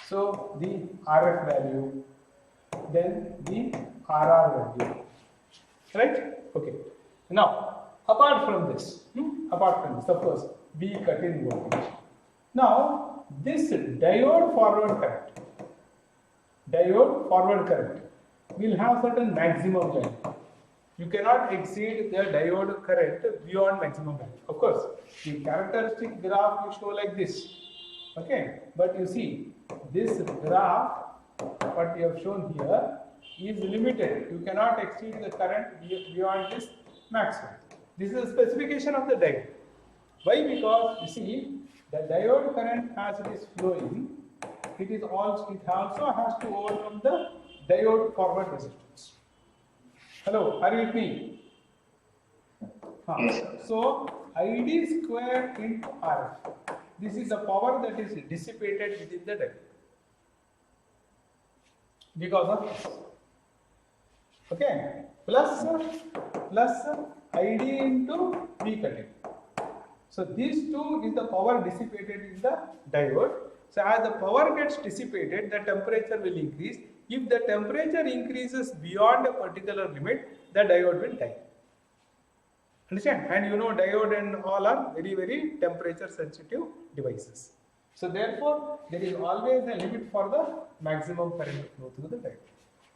So the RF value, then the RR value, right? Okay. Now, apart from this, of course, B cut-in voltage. Now, this diode forward current will have certain maximum value. You cannot exceed the diode current beyond maximum value. Of course, the characteristic graph will show like this. Okay, but you see, this graph, what we have shown here, is limited. You cannot exceed the current beyond this maximum. This is the specification of the diode. Why? Because you see, the diode current as it is flowing, it also has to overcome the diode forward resistance. Hello, are you with me? Yes. So ID square into RF. This is the power that is dissipated within the diode because of this. Okay, plus ID into V cut-in. So these two is the power dissipated in the diode. So as the power gets dissipated, the temperature will increase. If the temperature increases beyond a particular limit, the diode will die. Understand? And you know diode and all are very, very temperature sensitive devices. So therefore, there is always a limit for the maximum current flow through the diode.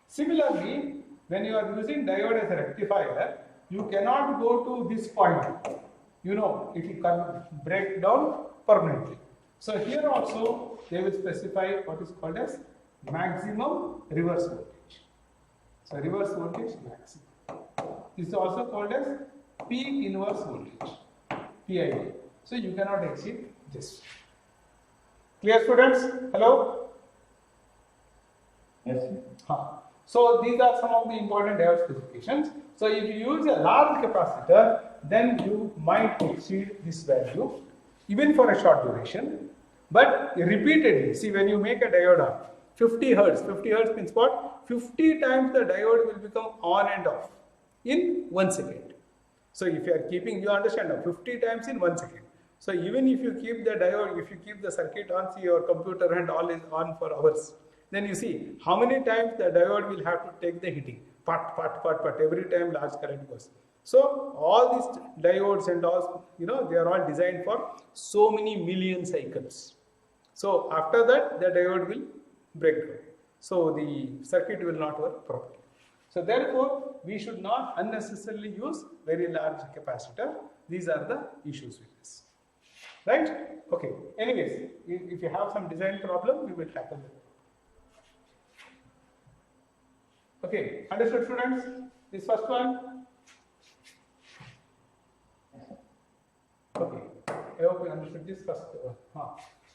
Similarly, when you are using diode as a rectifier, you cannot go to this point. You know, it will break down permanently. So here also, they will specify what is called as maximum reverse voltage. So reverse voltage maximum. This is also called as peak inverse voltage, PIV. So you cannot exceed this. Clear, students? Hello? Yes. So these are some of the important diode specifications. So if you use a large capacitor, then you might exceed this value even for a short duration. But repeatedly, see, when you make a diode on 50 hertz means what? 50 times the diode will become on and off in 1 second. So if you are keeping, you understand now, 50 times in 1 second. So even if you keep the diode, if you keep the circuit on, see your computer and all is on for hours, then you see how many times the diode will have to take the hitting, pat, every time large current goes. So all these diodes and all, you know, they are all designed for so many million cycles. So after that, the diode will break down. So the circuit will not work properly. So therefore, we should not unnecessarily use very large capacitor. These are the issues with this. Right? Okay. Anyways, if you have some design problem, we will tackle them. Okay. Understood, students? This first one? Okay. I hope you understood this first one.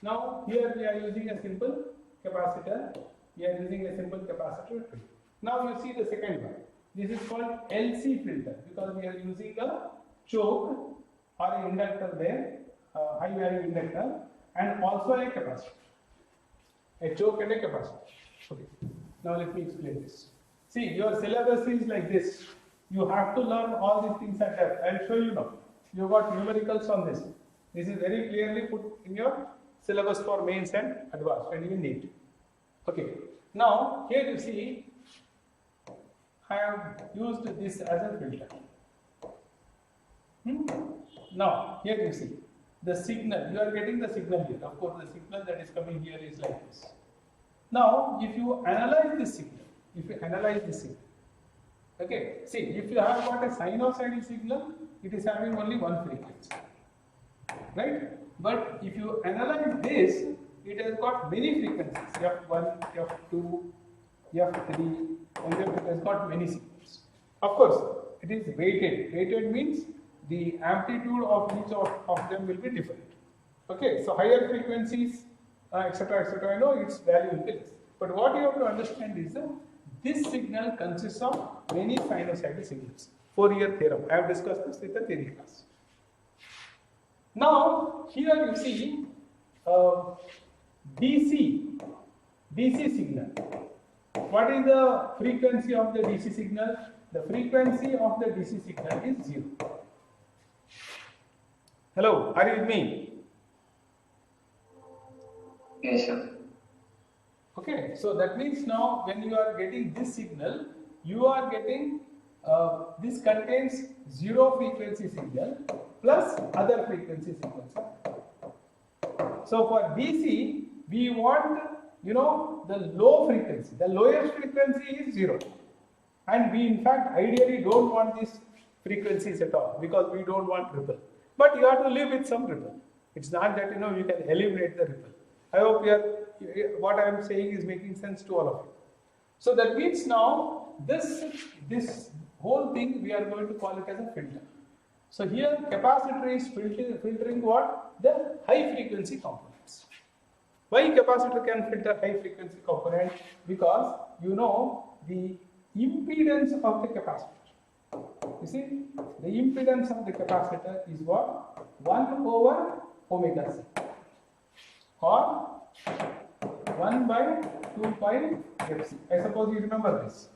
Now, here we are using a simple capacitor. Now you see the second one. This is called LC filter because we are using a choke or an inductor there high value inductor, and also a capacitor. A choke and a capacitor. Okay. Now let me explain this. See, your syllabus is like this. You have to learn all these things at depth. I will show you now. You got numericals on this. This is very clearly put in your syllabus for mains and advanced and even NEET. Okay. Now here you see, I have used this as a filter. Now here you see the signal. You are getting the signal here. Of course, the signal that is coming here is like this. Now, if you analyze this signal, okay, see, if you have got a sinusoidal signal, it is having only one frequency, right? But if you analyze this, it has got many frequencies, F1, F2, F3, and it has got many signals. Of course, it is weighted. Weighted means the amplitude of each of them will be different. Okay, so higher frequencies, etc., I know its value will be less. But what you have to understand is that this signal consists of many sinusoidal signals. Fourier theorem. I have discussed this with the theory class. Now, here you see DC signal. What is the frequency of the DC signal? The frequency of the DC signal is 0. Hello, are you with me? Yes, sir. Okay, so that means now when you are getting this signal, you are getting this contains 0 frequency signal plus other frequency signals. So for DC, we want, the low frequency. The lowest frequency is 0. And we in fact ideally don't want these frequencies at all because we don't want ripple. But you have to live with some ripple. It's not that you can eliminate the ripple. I hope what I am saying is making sense to all of you. So that means now this whole thing we are going to call it as a filter. So here capacitor is filtering what? The high frequency components. Why capacitor can filter high frequency component? Because the impedance of the capacitor. You see, the impedance of the capacitor is what? 1 over omega c, or 1 by 2 pi fc. I suppose you remember this.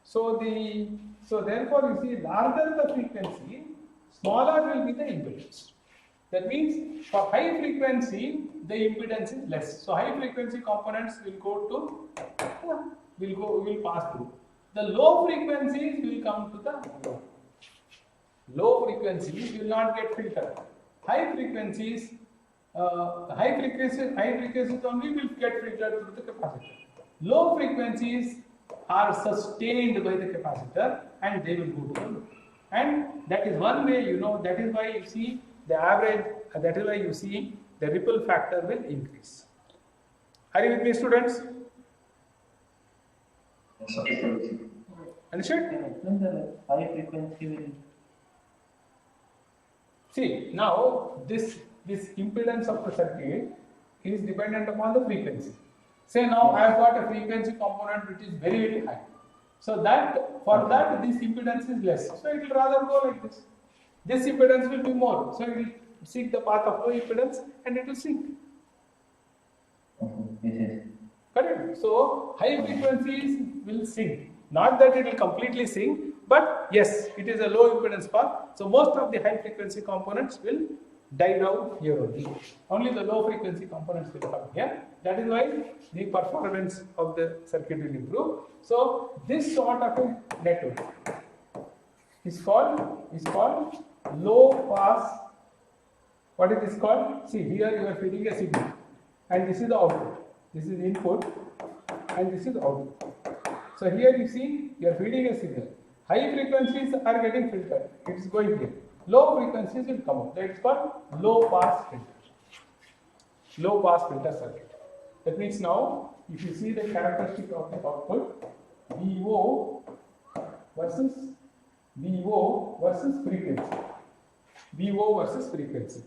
So therefore you see, larger the frequency, smaller will be the impedance. That means for high frequency, the impedance is less. So high frequency components will pass through. The low frequencies will come to the low. Low frequencies will not get filtered. High frequencies only will get filtered through the capacitor. Low frequencies are sustained by the capacitor and they will go to the low. And that is one way, that is why you see the average, that is why you see the ripple factor will increase. Are you with me, students? Understood? The high frequency will. See, now this impedance of the circuit is dependent upon the frequency. Say now I have got a frequency component which is very, very high. So for that this impedance is less. So it will rather go like this. This impedance will be more. So it will seek the path of low impedance and it will sink. Correct? So high frequencies will sink. Not that it will completely sink, but yes, it is a low impedance path. So most of the high frequency components will die down here only. Only the low frequency components will come here. That is why the performance of the circuit will improve. So this sort of a network is called low pass. What is this called? See, here you are feeding a signal, and this is the output. This is input, and this is output. So here you see you are feeding a signal. High frequencies are getting filtered. It is going here. Low frequencies will come out. That is called low pass filter. Low pass filter circuit. That means now, if you see the characteristic of the output, VO versus frequency. VO versus frequency.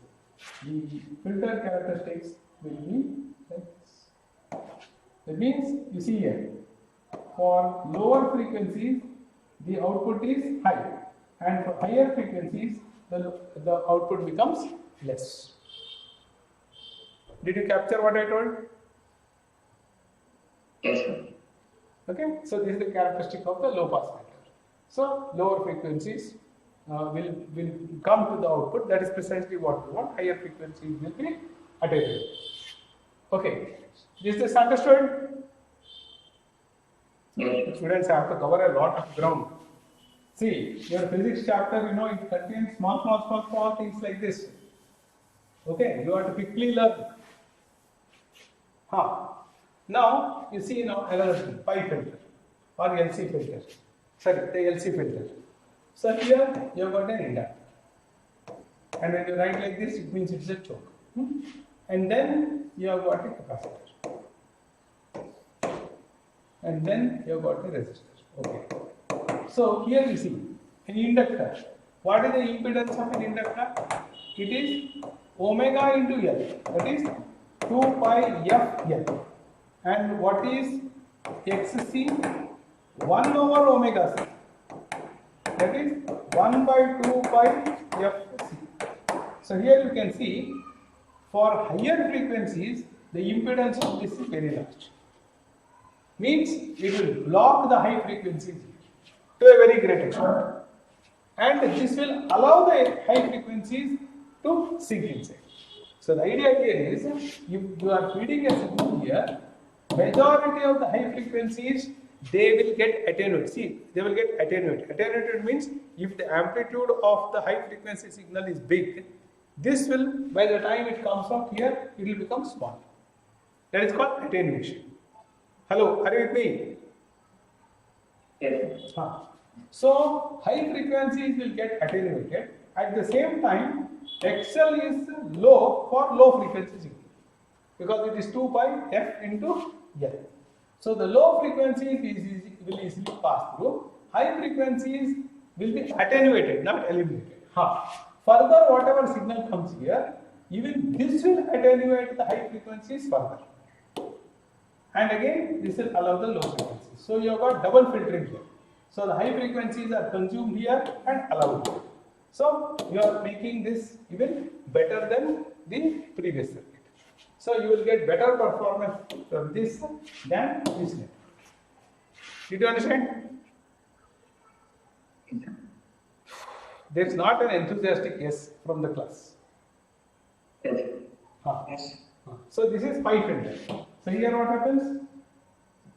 The filter characteristics will be like this. That means, you see here, for lower frequencies, the output is high. and for higher frequencies, the output becomes less. Did you capture what I told? Yes, sir. Okay, so this is the characteristic of the low pass filter. So lower frequencies will come to the output. That is precisely what we want. Higher frequencies will be attenuated. Okay, is this understood? Yes, sir. Students have to cover a lot of ground. See, your physics chapter, it contains small things like this. Okay, you have to quickly learn. Now, you see another thing, pi filter or LC filter. Sorry, the LC filter. So here you have got an inductor. And when you write like this, it means it is a choke. And then you have got a capacitor. And then you have got a resistor. Okay. So here you see an inductor. What is the impedance of an inductor? It is omega into L. That is 2 pi f L. And what is XC? 1 over omega C. That is 1 by 2 pi FC. So here you can see for higher frequencies the impedance of this is very large. Means it will block the high frequencies to a very great extent. And this will allow the high frequencies to sink inside. So the idea here is if you are feeding a signal here, majority of the high frequencies they will get attenuated. See, they will get attenuated. Attenuated means if the amplitude of the high frequency signal is big, this will, by the time it comes out here, it will become small. That is called attenuation. Hello, are you with me? Yes, sir. So, high frequencies will get attenuated. At the same time, XL is low for low frequency signal because it is 2 pi f into L. So, the low frequencies will easily pass through. High frequencies will be attenuated, not eliminated. Further, whatever signal comes here, even this will attenuate the high frequencies further. And again, this will allow the low frequencies. So, you have got double filtering here. So, the high frequencies are consumed here and allowed here. So, you are making this even better than the previous circuit. So, you will get better performance from this than this network. Did you understand? There is not an enthusiastic yes from the class. Yes, sir. Yes. So, this is pi filter. So, here what happens?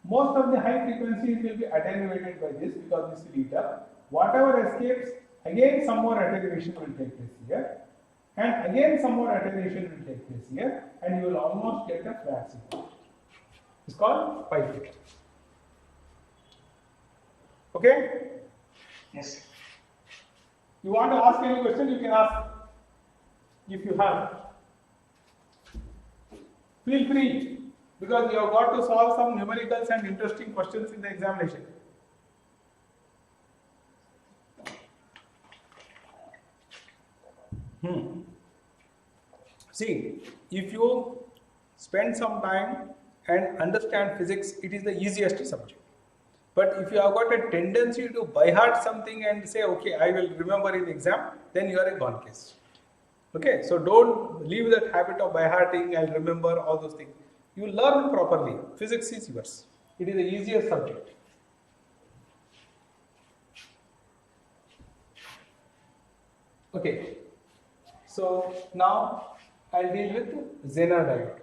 Most of the high frequencies will be attenuated by this because this will eat up. Whatever escapes, again some more attenuation will take place here. And again some more attenuation will take place here. And you will almost get a flat signal. It's called pi filter. Okay? Yes. You want to ask any question, you can ask if you have. Feel free. Because you have got to solve some numericals and interesting questions in the examination. See, if you spend some time and understand physics, it is the easiest subject. But if you have got a tendency to by heart something and say, okay, I will remember in exam, then you are a gone case. Okay, so don't leave that habit of by hearting, I'll remember all those things. You learn properly. Physics is yours. It is the easiest subject. Okay. So now I'll deal with Zener diode.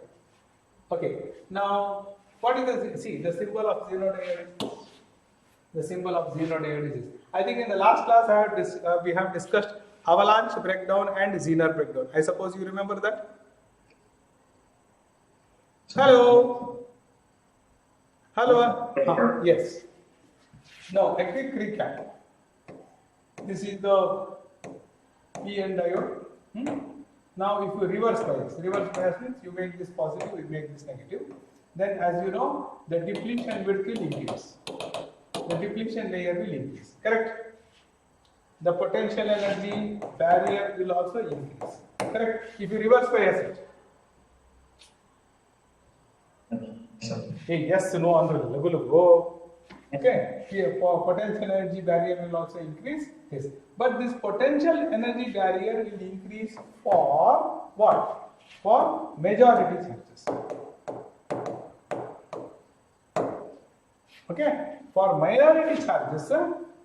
Okay. Now what is the symbol of Zener diode is this. The symbol of Zener diode is this. I think in the last class we have discussed avalanche breakdown and Zener breakdown. I suppose you remember that. Hello. Hello. Yes. Now a quick recap. This is the PN diode. Now if you reverse bias means you make this positive, you make this negative. Then as you know, the depletion width will increase. The depletion layer will increase. Correct? The potential energy barrier will also increase. Correct? If you reverse bias it. Hey, yes, no, go. Okay, here for potential energy barrier will also increase. Yes. But this potential energy barrier will increase for what? For majority charges. Okay. For minority charges,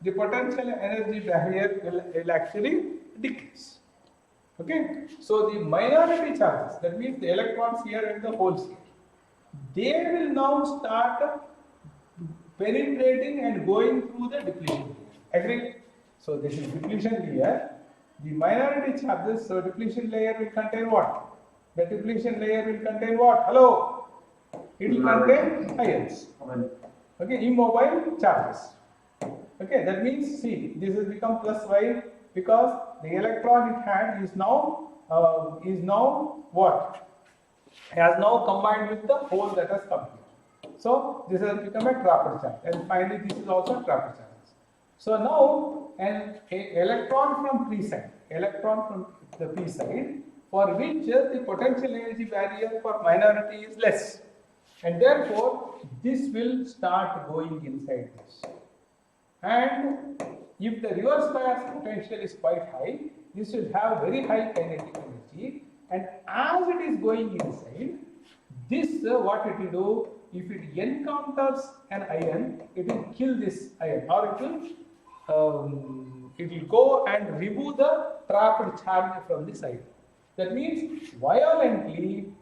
the potential energy barrier will actually decrease. Okay. So the minority charges, that means the electrons here and the holes here, they will now start penetrating and going through the depletion layer. Agree? So this is depletion layer. The minority charges, so depletion layer will contain what? The depletion layer will contain what? Hello? It will contain ions. Okay, immobile charges. Okay, that means, see, this has become plus y because the electron it had is now what? Has now combined with the hole that has come here. So this has become a trapped charge, and finally this is also trapped charge. So now an electron from p side, for which the potential energy barrier for minority is less, and therefore this will start going inside this. And if the reverse bias potential is quite high, this will have very high kinetic energy, and as it is going inside, this what it will do, if it encounters an ion, it will kill this ion, or it will go and remove the trapped charge from this ion. That means violently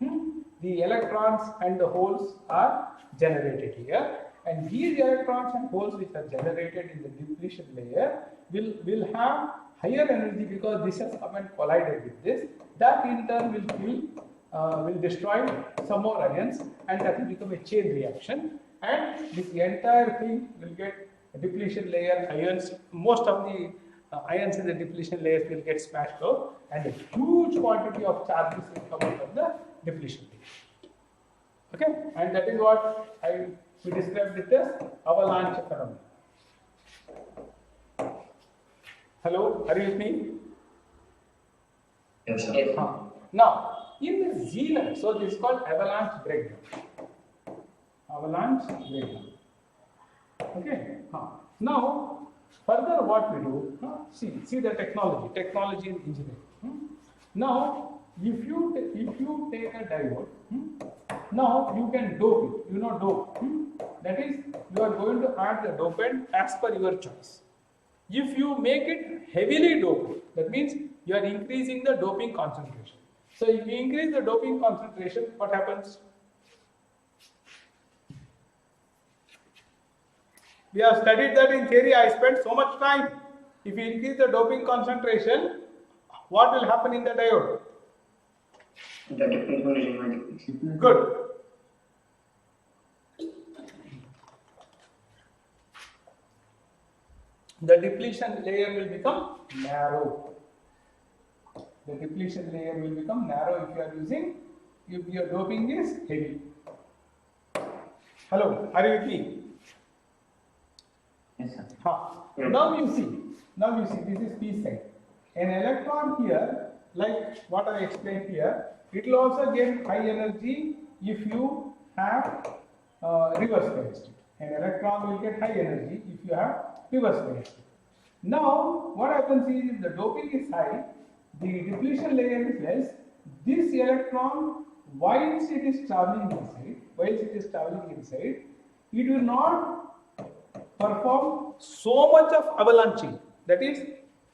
the electrons and the holes are generated here, and these electrons and holes which are generated in the depletion layer will have higher energy because this has come and collided with this. That in turn will kill, will destroy some more ions, and that will become a chain reaction, and this entire thing will get a depletion layer ions. Most of the ions in the depletion layers will get smashed out, and a huge quantity of charges will come out of the depletion layer. Okay, and that is what we described it as avalanche phenomenon. Hello, are you with me? Yes, sir. Now, in the Z level, so this is called avalanche breakdown. Avalanche breakdown. Okay. Now, further what we do, see the technology in engineering. Now, if you take a diode, now you can dope it. You know dope. That is, you are going to add the dopant as per your choice. If you make it heavily doped, that means you are increasing the doping concentration. So if you increase the doping concentration, what happens? We have studied that in theory. I spent so much time. If you increase the doping concentration, what will happen in the diode? The depletion regime will decrease. Good. The depletion layer will become narrow. The depletion layer will become narrow if your doping is heavy. Hello, are you with me? Yes, sir. Now you see, this is p side. An electron here, like what I explained here, it will also get high energy if you have reverse bias state. An electron will get high energy if you have reverse bias state. Now, what happens is, if the doping is high, the depletion layer is less, this electron, whilst it is traveling inside, it will not perform so much of avalanching. That is,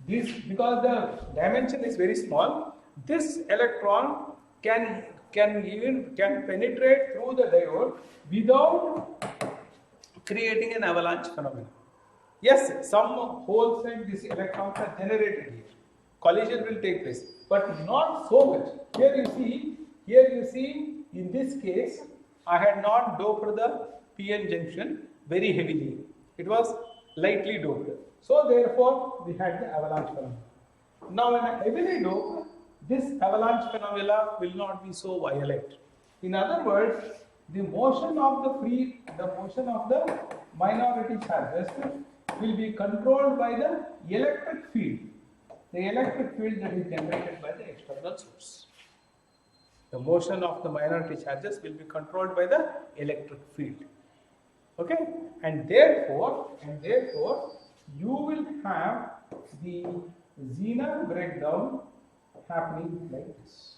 this, because the dimension is very small, this electron can penetrate through the diode without creating an avalanche phenomenon. Yes, some holes and these electrons are generated here. Collision will take place, but not so much. Here you see, in this case, I had not doped the PN junction very heavily. It was lightly doped. So therefore, we had the avalanche phenomena. Now, when I heavily dope, this avalanche phenomena will not be so violent. In other words, the motion of the minority charges will be controlled by the electric field. The electric field that is generated by the external source. The motion of the minority charges will be controlled by the electric field. Okay, and therefore, you will have the Zener breakdown happening like this.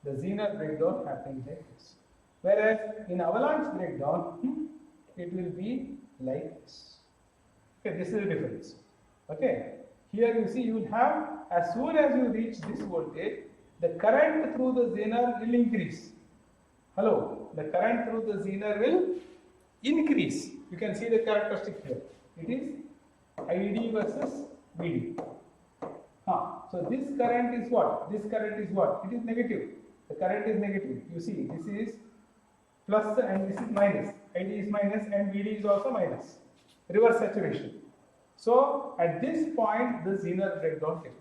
The Zener breakdown happening like this. Whereas in avalanche breakdown, it will be like this. Okay, this is the difference. Okay, here you see you will have, as soon as you reach this voltage, the current through the Zener will increase. Hello, the current through the Zener will increase. You can see the characteristic here. It is ID versus VD. So this current is what? This current is what? It is negative. The current is negative. You see, this is plus and this is minus. ID is minus and VD is also minus. Reverse saturation. So at this point the Zener breakdown takes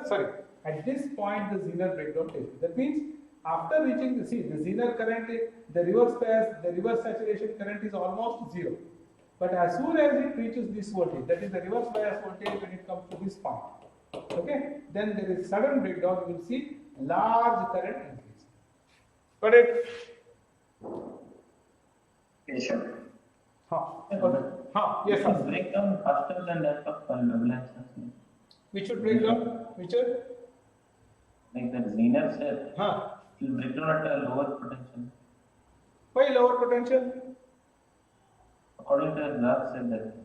place. At this point the Zener breakdown takes place. That means after reaching the Zener current, the reverse bias, the reverse saturation current is almost zero. But as soon as it reaches this voltage, that is the reverse bias voltage when it comes to this point, okay, then there is sudden breakdown. You will see large current increase. Got it? Yes, sir. Yes, It will break down faster than that of avalanche. Which would break down? Which would? Like the Zener cell, it will break down at a lower potential. Why lower potential? According to the graph said that.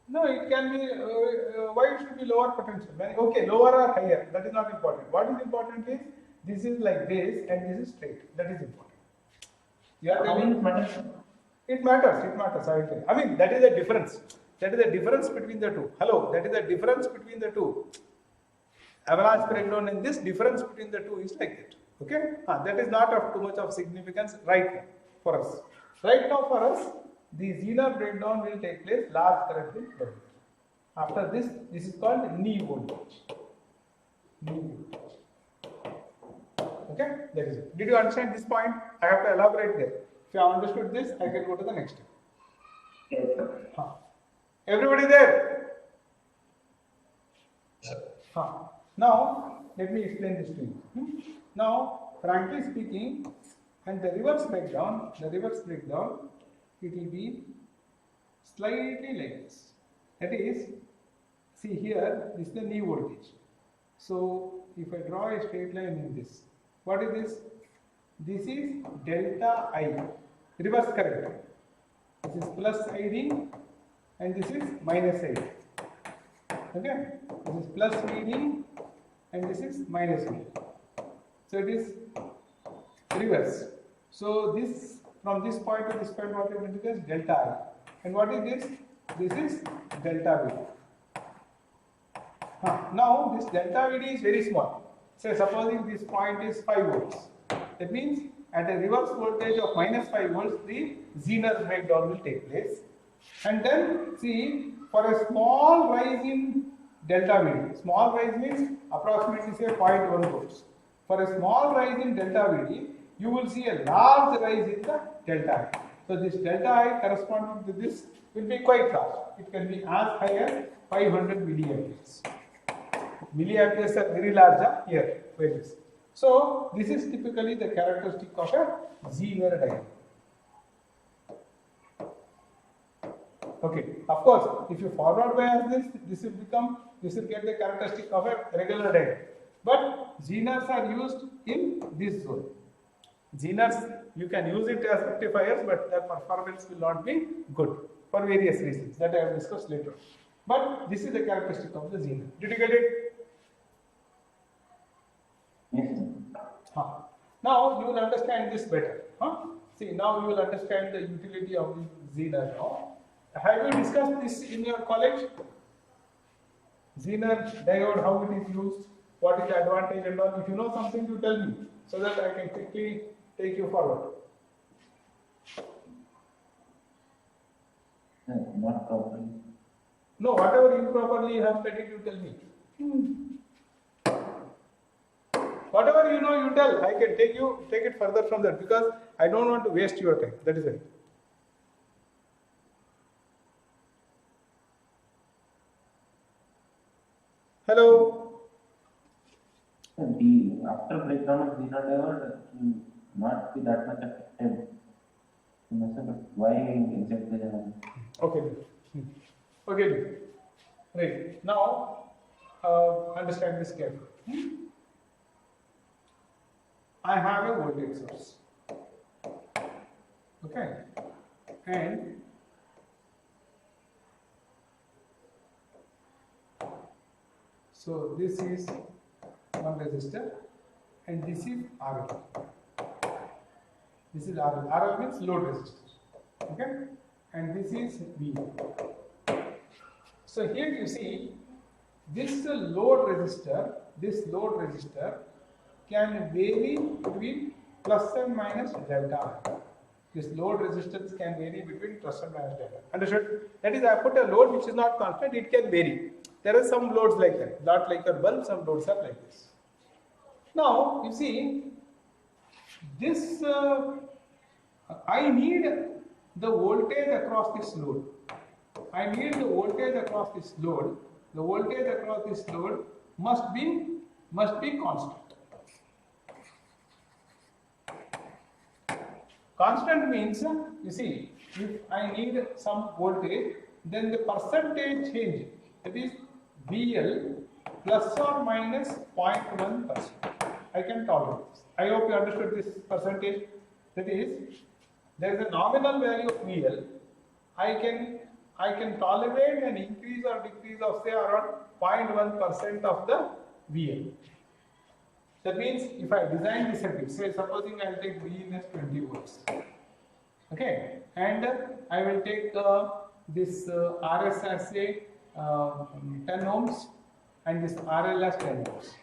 No, it can be, why it should be lower potential? Okay, lower or higher, that is not important. What is important is, this is like this and this is straight. That is important. You are telling it matters. It matters, I will tell you. I mean, that is the difference. That is the difference between the two. Hello, that is the difference between the two. Avalanche breakdown and this difference between the two is like that. Okay? That is not of too much of significance right now for us. Right now for us, the Zener breakdown will take place, large current will flow. After this, this is called knee voltage. Knee voltage. Okay? That is it. Did you understand this point? I have to elaborate there. If you have understood this, I can go to the next step. Yes, sir. Everybody there? Sir. Now, let me explain this to you. Now, frankly speaking, and the reverse breakdown, it will be slightly like this. That is, see here, this is the knee voltage. So, if I draw a straight line in this, what is this? This is delta I, reverse current. This is plus ID and this is minus ID. Okay? This is plus VD and this is minus VD. So it is reverse. So this, from this point to this point, what you will do is delta I. And what is this? This is delta VD. Now this delta VD is very small. Say supposing this point is 5 volts. That means at a reverse voltage of minus 5 volts, the Zener breakdown will take place. And then see, for a small rise in delta VD, small rise means approximately say 0.1 volts. For a small rise in delta VD, you will see a large rise in the delta I. So this delta I corresponding to this will be quite large. It can be as high as 500 milliamperes. Milliamperes are very large here. Where this? So this is typically the characteristic of a Zener diagram. Okay, of course, if you forward bias this will get the characteristic of a regular diagram. But Zeners are used in this zone. Zeners, you can use it as rectifiers, but their performance will not be good for various reasons that I will discuss later. But this is the characteristic of the Zener. Did you get it? Yes. Now you will understand this better. See, now you will understand the utility of the Zener now. Have you discussed this in your college? Zener diode, how it is used, what is the advantage and all. If you know something, you tell me so that I can quickly take you forward. Not properly. No, whatever improperly you have studied, you tell me. Whatever you know, you tell. I can take it further from that because I don't want to waste your time. That is it. Hello. After breakdown of Zener diode, it will not be that much affected. But why exactly? Okay. Okay, right. Now, understand this carefully. I have a voltage source. Okay, and so this is one resistor, and this is RL. This is RL. RL means load resistor. Okay, and this is V. So here you see this load resistor. This load resistor can vary between plus and minus delta R. This load resistance can vary between plus and minus delta. Understood? That is, I put a load which is not constant, it can vary. There are some loads like that, not like a bulb, some loads are like this. Now, you see, this, I need the voltage across this load. I need the voltage across this load. The voltage across this load must be constant. Constant means, you see, if I need some voltage, then the percentage change, that is VL plus or minus 0.1%. I can tolerate this. I hope you understood this percentage. That is, there is a nominal value of VL. I can tolerate an increase or decrease of say around 0.1% of the VL. That means if I design this circuit, say supposing I will take V in as 20 volts, okay, and I will take this RS as say 10 ohms and this RL as 10 volts.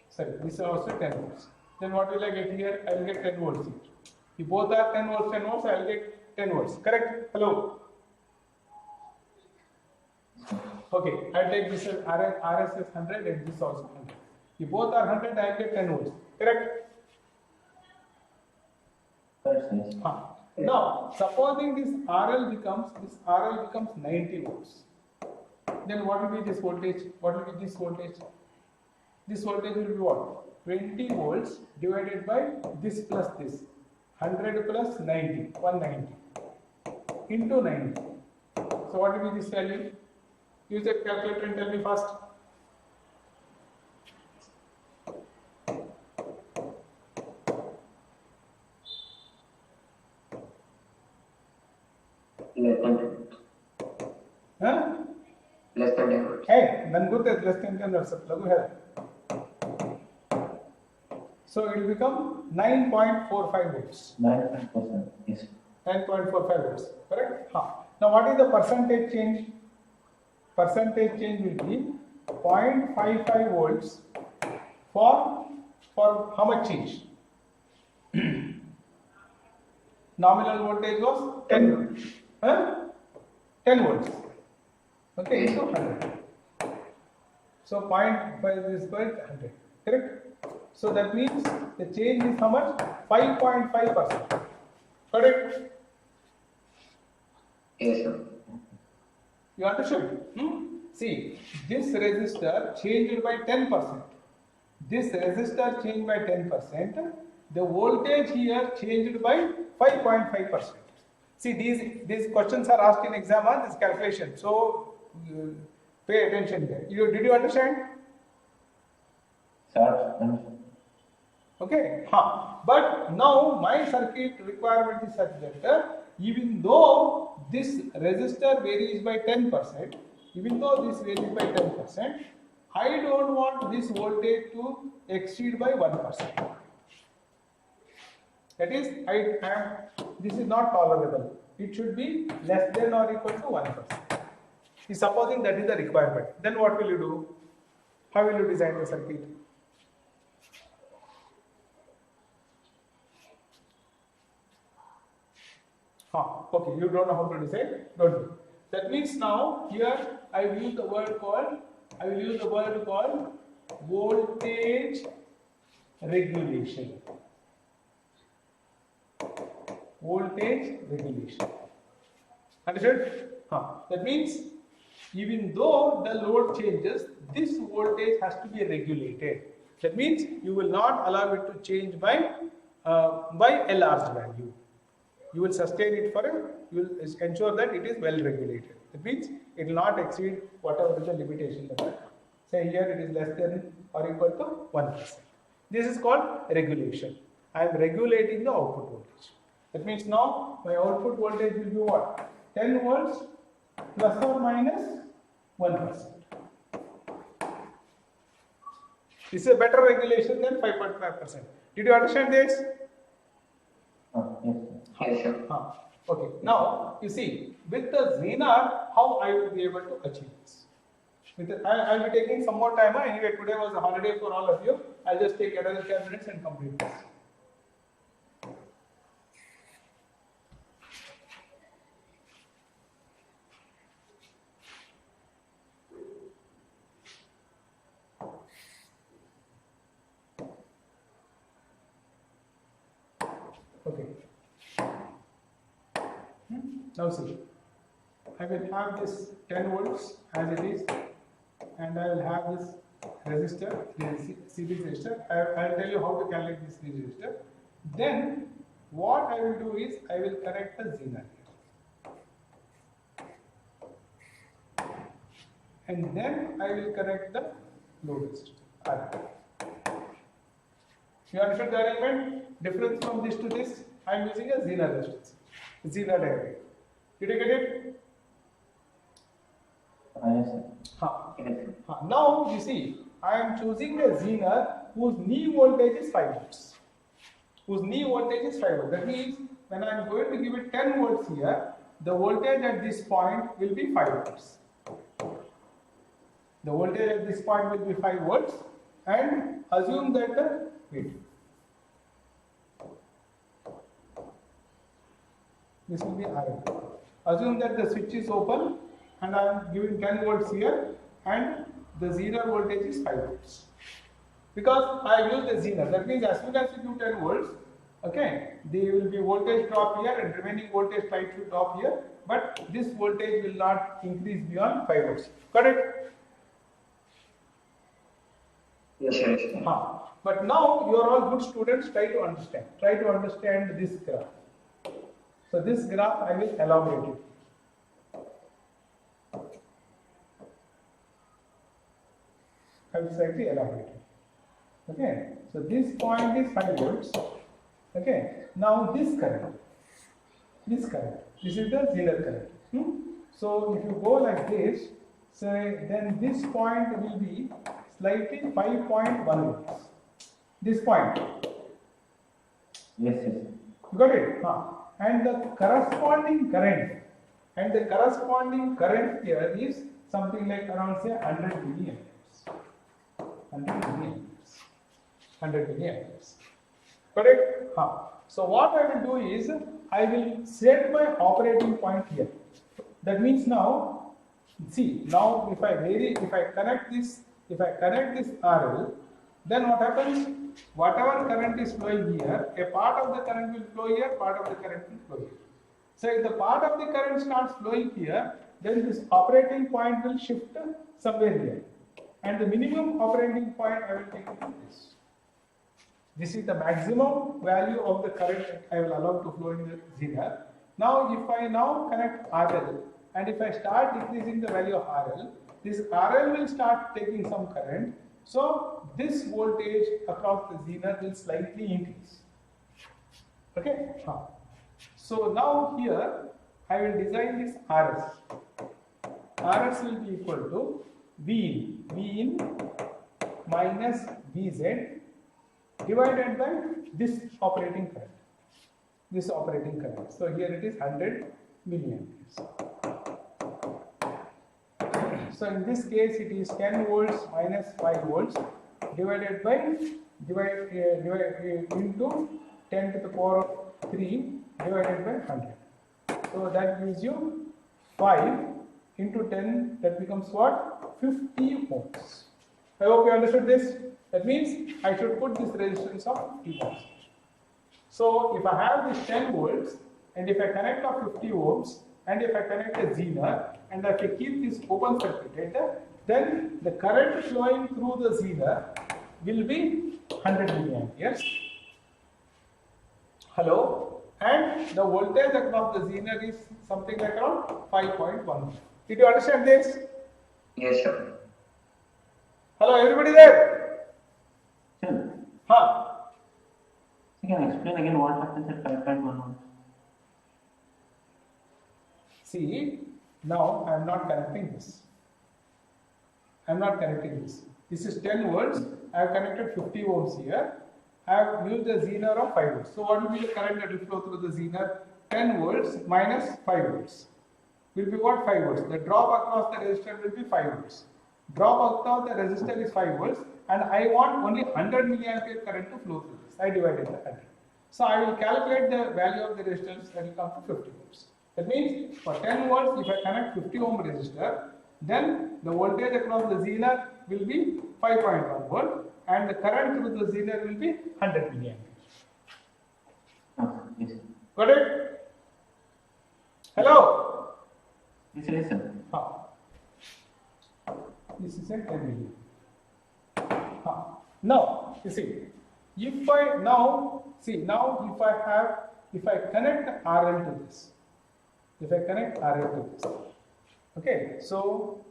Sorry, this is also 10 volts. Then what will I get here? I will get 10 volts here. If both are 10 volts, I will get 10 volts. Correct? Hello? Okay, I will take this as RS as 100 and this also 100. If both are 100, I will get 10 volts. Correct? Yes. Now, supposing this RL becomes 90 volts. Then what will be this voltage? What will be this voltage? This voltage will be what? 20 volts divided by this plus this. 100 plus 90, 190 into 90. So what will be this value? Use a calculator and tell me fast. Less than 10. Huh? Less than 10 volts. Hey, then good that less than 10 volts. Lagu hai. So it will become 9.45 volts. 9%. Yes. 9.45 volts. Correct? Now what is the percentage change? Percentage change will be 0.55 volts for how much change? Nominal voltage was 10 volts. 10 volts. Okay, so 100. So 0.5 is by 100. Correct? So that means the change is how much? 5.5%. Correct? Yes, sir. You understood? See, this resistor changed by 10%. This resistor changed by 10%. The voltage here changed by 5.5%. See, these questions are asked in exam on this calculation. So pay attention there. Did you understand? Sir, Okay. But now my circuit requirement is such that even though this resistor varies by 10%, I don't want this voltage to exceed by 1%. That is, this is not tolerable. It should be less than or equal to 1%. Supposing that is the requirement, then what will you do? How will you design the circuit? Okay, you don't know how to design, don't do. That means now here I will use the word called voltage regulation. Voltage regulation. Understood? That means even though the load changes, this voltage has to be regulated. That means you will not allow it to change by a large value. You will sustain it you will ensure that it is well regulated. That means it will not exceed whatever is the limitation level. Say here it is less than or equal to 1%. This is called regulation. I am regulating the output voltage. That means now my output voltage will be what? 10 volts plus or minus 1%. This is a better regulation than 5.5%. Did you understand this? Yes, sir. Yes, sir. Okay. Now you see with the Zener, how I will be able to achieve this. I will be taking some more time. Anyway, today was a holiday for all of you. I'll just take another 10 minutes and complete this. Okay. Now see, I will have this 10 volts as it is, and I will have this resistor, the series resistor. I will tell you how to calculate this series resistor. Then what I will do is I will connect the Zener here, and then I will connect the load resistor. You understood the arrangement? Difference from this to this, I am using a Zener resistance, Zener diagram. Did you get it? Yes, sir. Now you see, I am choosing a Zener whose knee voltage is 5 volts. Whose knee voltage is 5 volts. That means when I am going to give it 10 volts here, the voltage at this point will be 5 volts. The voltage at this point will be 5 volts, and assume that this will be RL. Assume that the switch is open and I am giving 10 volts here and the Zener voltage is 5 volts. Because I use the Zener, that means as soon as you do 10 volts, okay, there will be voltage drop here and remaining voltage try to drop here, but this voltage will not increase beyond 5 volts. Correct? Yes, sir. Yes, sir. But now you are all good students, try to understand. Try to understand this graph. So this graph I will elaborate it. I will slightly elaborate it. Okay. So this point is 5 volts. Okay. Now this current, this is the Zener current. So if you go like this, so then this point will be slightly 5.1 volts. This point. Yes, yes. You got it? And the corresponding current here is something like around say 100 milliamperes. 100 milliamperes. Correct? So what I will do is I will set my operating point here. That means now, see, now if I connect this RL, then what happens? Whatever current is flowing here, a part of the current will flow here, part of the current will flow here. So if the part of the current starts flowing here, then this operating point will shift somewhere here. And the minimum operating point I will take it to this. This is the maximum value of the current that I will allow to flow in the Zener. Now if I now connect RL, and if I start decreasing the value of RL, this RL will start taking some current. So this voltage across the Zener will slightly increase. Okay. So now here I will design this RS. RS will be equal to V in minus Vz divided by this operating current. So here it is 100 milliamperes. So in this case it is 10 volts minus 5 volts divided by into 10 to the power of 3 divided by 100. So that gives you 5 into 10, that becomes what? 50 ohms. I hope you understood this. That means I should put this resistance of 50 ohms. So if I have this 10 volts and if I connect a 50 ohms and if I connect a Zener and if I keep this open circuited, then the current flowing through the Zener will be 100 milliamperes. Hello? And the voltage across the Zener is something like around 5.1. Did you understand this? Yes, sir. Hello, everybody there? Sir, Huh? you can explain again what happens at 5.1 See, now I am not connecting this. I am not connecting this. This is 10 volts. I have connected 50 ohms here. I have used a zener of 5 volts. So what will be the current that will flow through the zener? 10 volts minus 5 volts. Will be what? 5 volts. The drop across the resistor will be 5 volts. Drop across the resistor is 5 volts, and I want only 100 milliampere current to flow through this. I divided by 100. So I will calculate the value of the resistance that will come to 50 volts. That means for 10 volts, if I connect 50 ohm resistor, then the voltage across the zener will be 5.1 volt, and the current through the zener will be 100 milliampere. Yes. Got it? Hello? Yes, yes, sir. This is a 10 milliamp. Now, you see, if I now if I connect RL to this, okay, so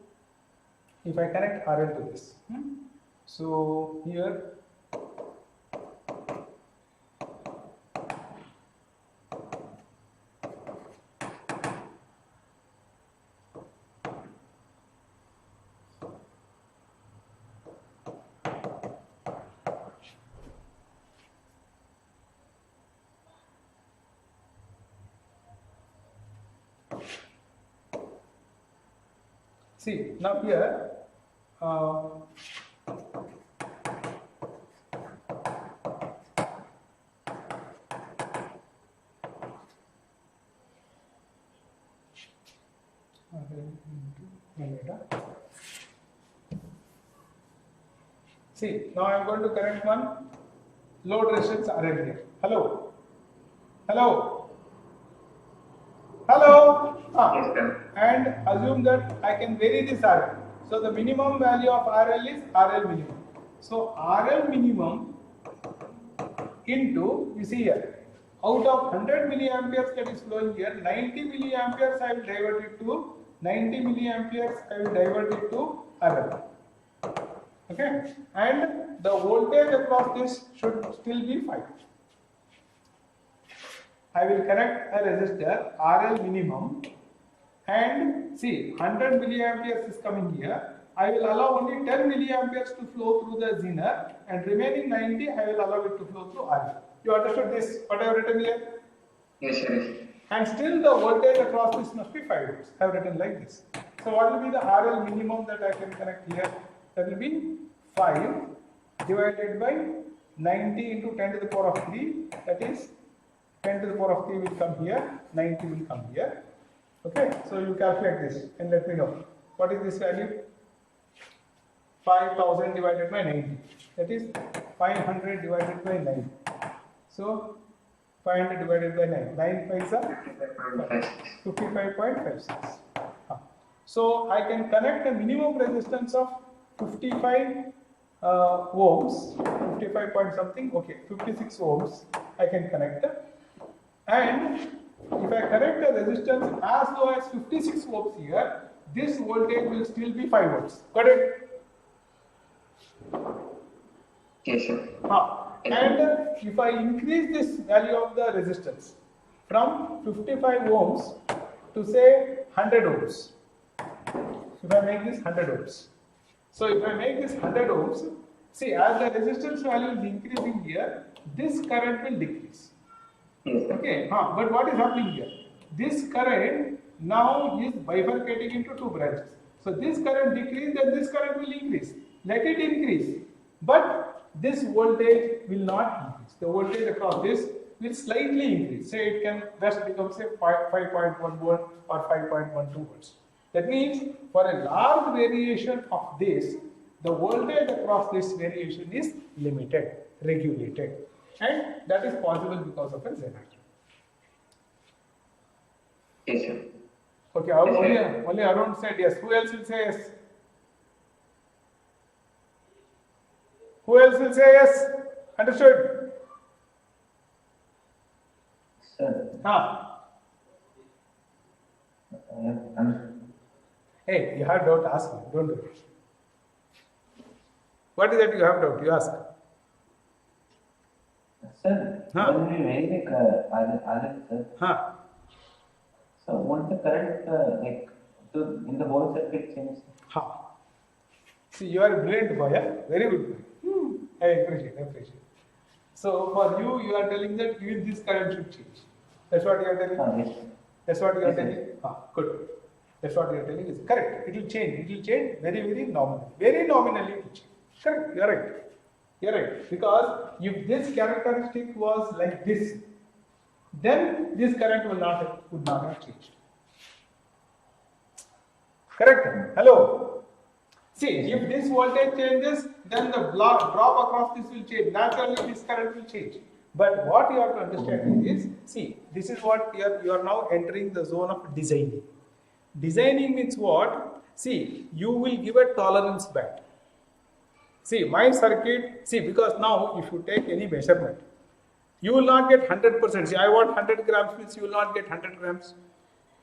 if I connect RL to this, so here see, now here, see, now I am going to connect one load resistance RL here. Hello? Hello? Hello? Yes, sir. And assume that I can vary this RL. So the minimum value of RL is RL minimum. So RL minimum into, you see here, out of 100 milliamperes that is flowing here, 90 milliamperes I will divert it to, 90 milliamperes I will divert it to RL. Okay? And the voltage across this should still be 5. I will connect a resistor RL minimum, and see 100 milliamperes is coming here. I will allow only 10 milliamperes to flow through the zener, and remaining 90 I will allow it to flow through RL. You understood this? What I have written here? Yes, sir. And still the voltage across this must be 5 volts. I have written like this. So what will be the RL minimum that I can connect here? That will be 5 divided by 90 into 10 to the power of 3. That is 10 to the power of 3 will come here, 90 will come here. Okay, so you calculate this and let me know. What is this value? 5000 divided by 90. That is 500 divided by 9. So 500 divided by 9. 9 5s are 55.56. So I can connect a minimum resistance of 55 ohms, 55 point something, okay, 56 ohms I can connect. And if I connect a resistance as low as 56 ohms here, this voltage will still be 5 volts. Got it? Yes, sir. And if I increase this value of the resistance from 55 ohms to say 100 ohms, if I make this 100 ohms, so if I make this 100 ohms, see, as the resistance value is increasing here, this current will decrease. Yes, sir. Okay, but what is happening here? This current now is bifurcating into two branches. So this current decrease, then this current will increase. Let it increase, but this voltage will not increase. The voltage across this will slightly increase. Say it can just become say 5.1 volt or 5.12 volts. That means for a large variation of this, the voltage across this variation is limited, regulated, and that is possible because of a zener. Yes, sir. Okay, only Arun said yes. Who else will say yes? Who else will say yes? Understood? Sir, Huh? Hey, you have doubt, ask me, don't do it. What is that you have doubt? You ask. Sir, Huh. when we vary the RL, sir, Huh. so won't the current in the whole circuit change? Ha. See, you are a brilliant boy, yeah? Very good boy. I appreciate. So for you, you are telling that even this current should change. That's what you are telling? Yes. That's what you are Yes, telling? Good. That's what you are telling is correct. It will change. It will change very, very nominally. Very nominally it will change. Correct. You are right. You are right. Because if this characteristic was like this, then this current would not have changed. Correct? Hello? See, if this voltage changes, then the drop across this will change. Naturally, this current will change. But what you have to understand is, see, this is what you are now entering the zone of designing. Designing means what? See, you will give a tolerance band. See, my circuit, see, because now if you take any measurement, you will not get 100%. See, I want 100 grams means you will not get 100 grams.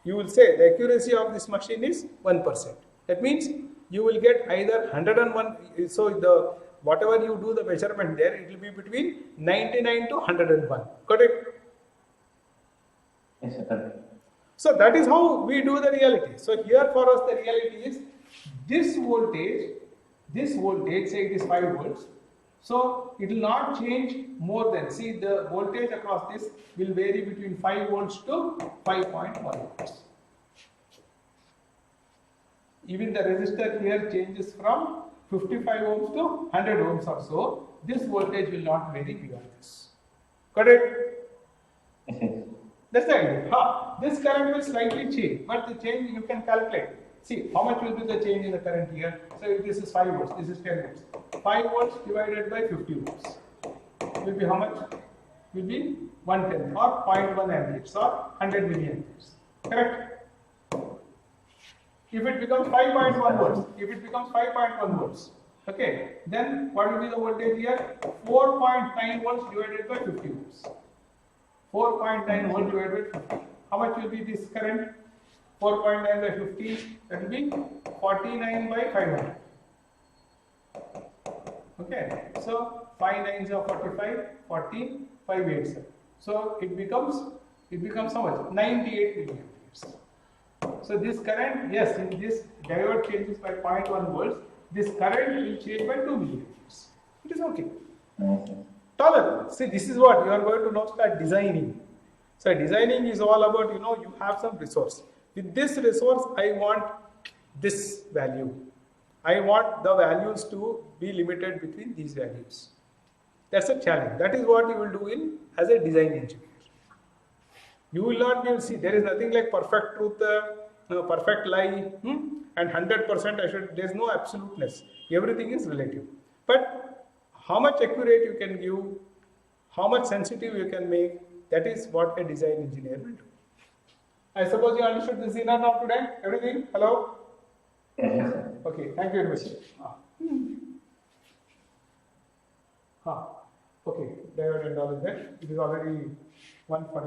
You will say the accuracy of this machine is 1%. That means you will get either 101, so the whatever you do the measurement there, it will be between 99 to 101. Correct? Yes, sir, correct. So that is how we do the reality. So here for us the reality is this voltage, say it is 5 volts. So it will not change more than, see, the voltage across this will vary between 5 volts to 5.1 volts. Even the resistor here changes from 55 ohms to 100 ohms or so. This voltage will not vary beyond this. Got it? Yes. That's the idea. This current will slightly change, but the change you can calculate. See, how much will be the change in the current here? So if this is 5 volts, this is 10 volts. 5 volts divided by 50 volts will be how much? Will be 1/10 or 0.1 amperes or 100 milliamperes. Correct? If it becomes 5.1 volts, okay, then what will be the voltage here? 4.9 volts divided by 50 volts. 4.9 volts divided by 50. How much will be this current? 4.9 by 50, that will be 49 by 500. Okay, so 5 9s are 45, 14, 5 8s. So it becomes how much? 98 milliamperes. So this current, yes, if this diode changes by 0.1 volts, this current will change by 2 milliamperes. It is okay. Tolerance. See, this is what you are going to now start designing. So designing is all about, you have some resource. With this resource, I want this value. I want the values to be limited between these values. That's a challenge. That is what you will do as a design engineer. You will not be able to see, there is nothing like perfect truth, perfect lie, and 100% there is no absoluteness. Everything is relative. But how much accurate you can give, how much sensitive you can make, that is what a design engineer will do. I suppose you understood this enough now today? Everything? Hello? Yes, sir. Okay, thank you very much. Okay, diode and all is there. It is already 1:40.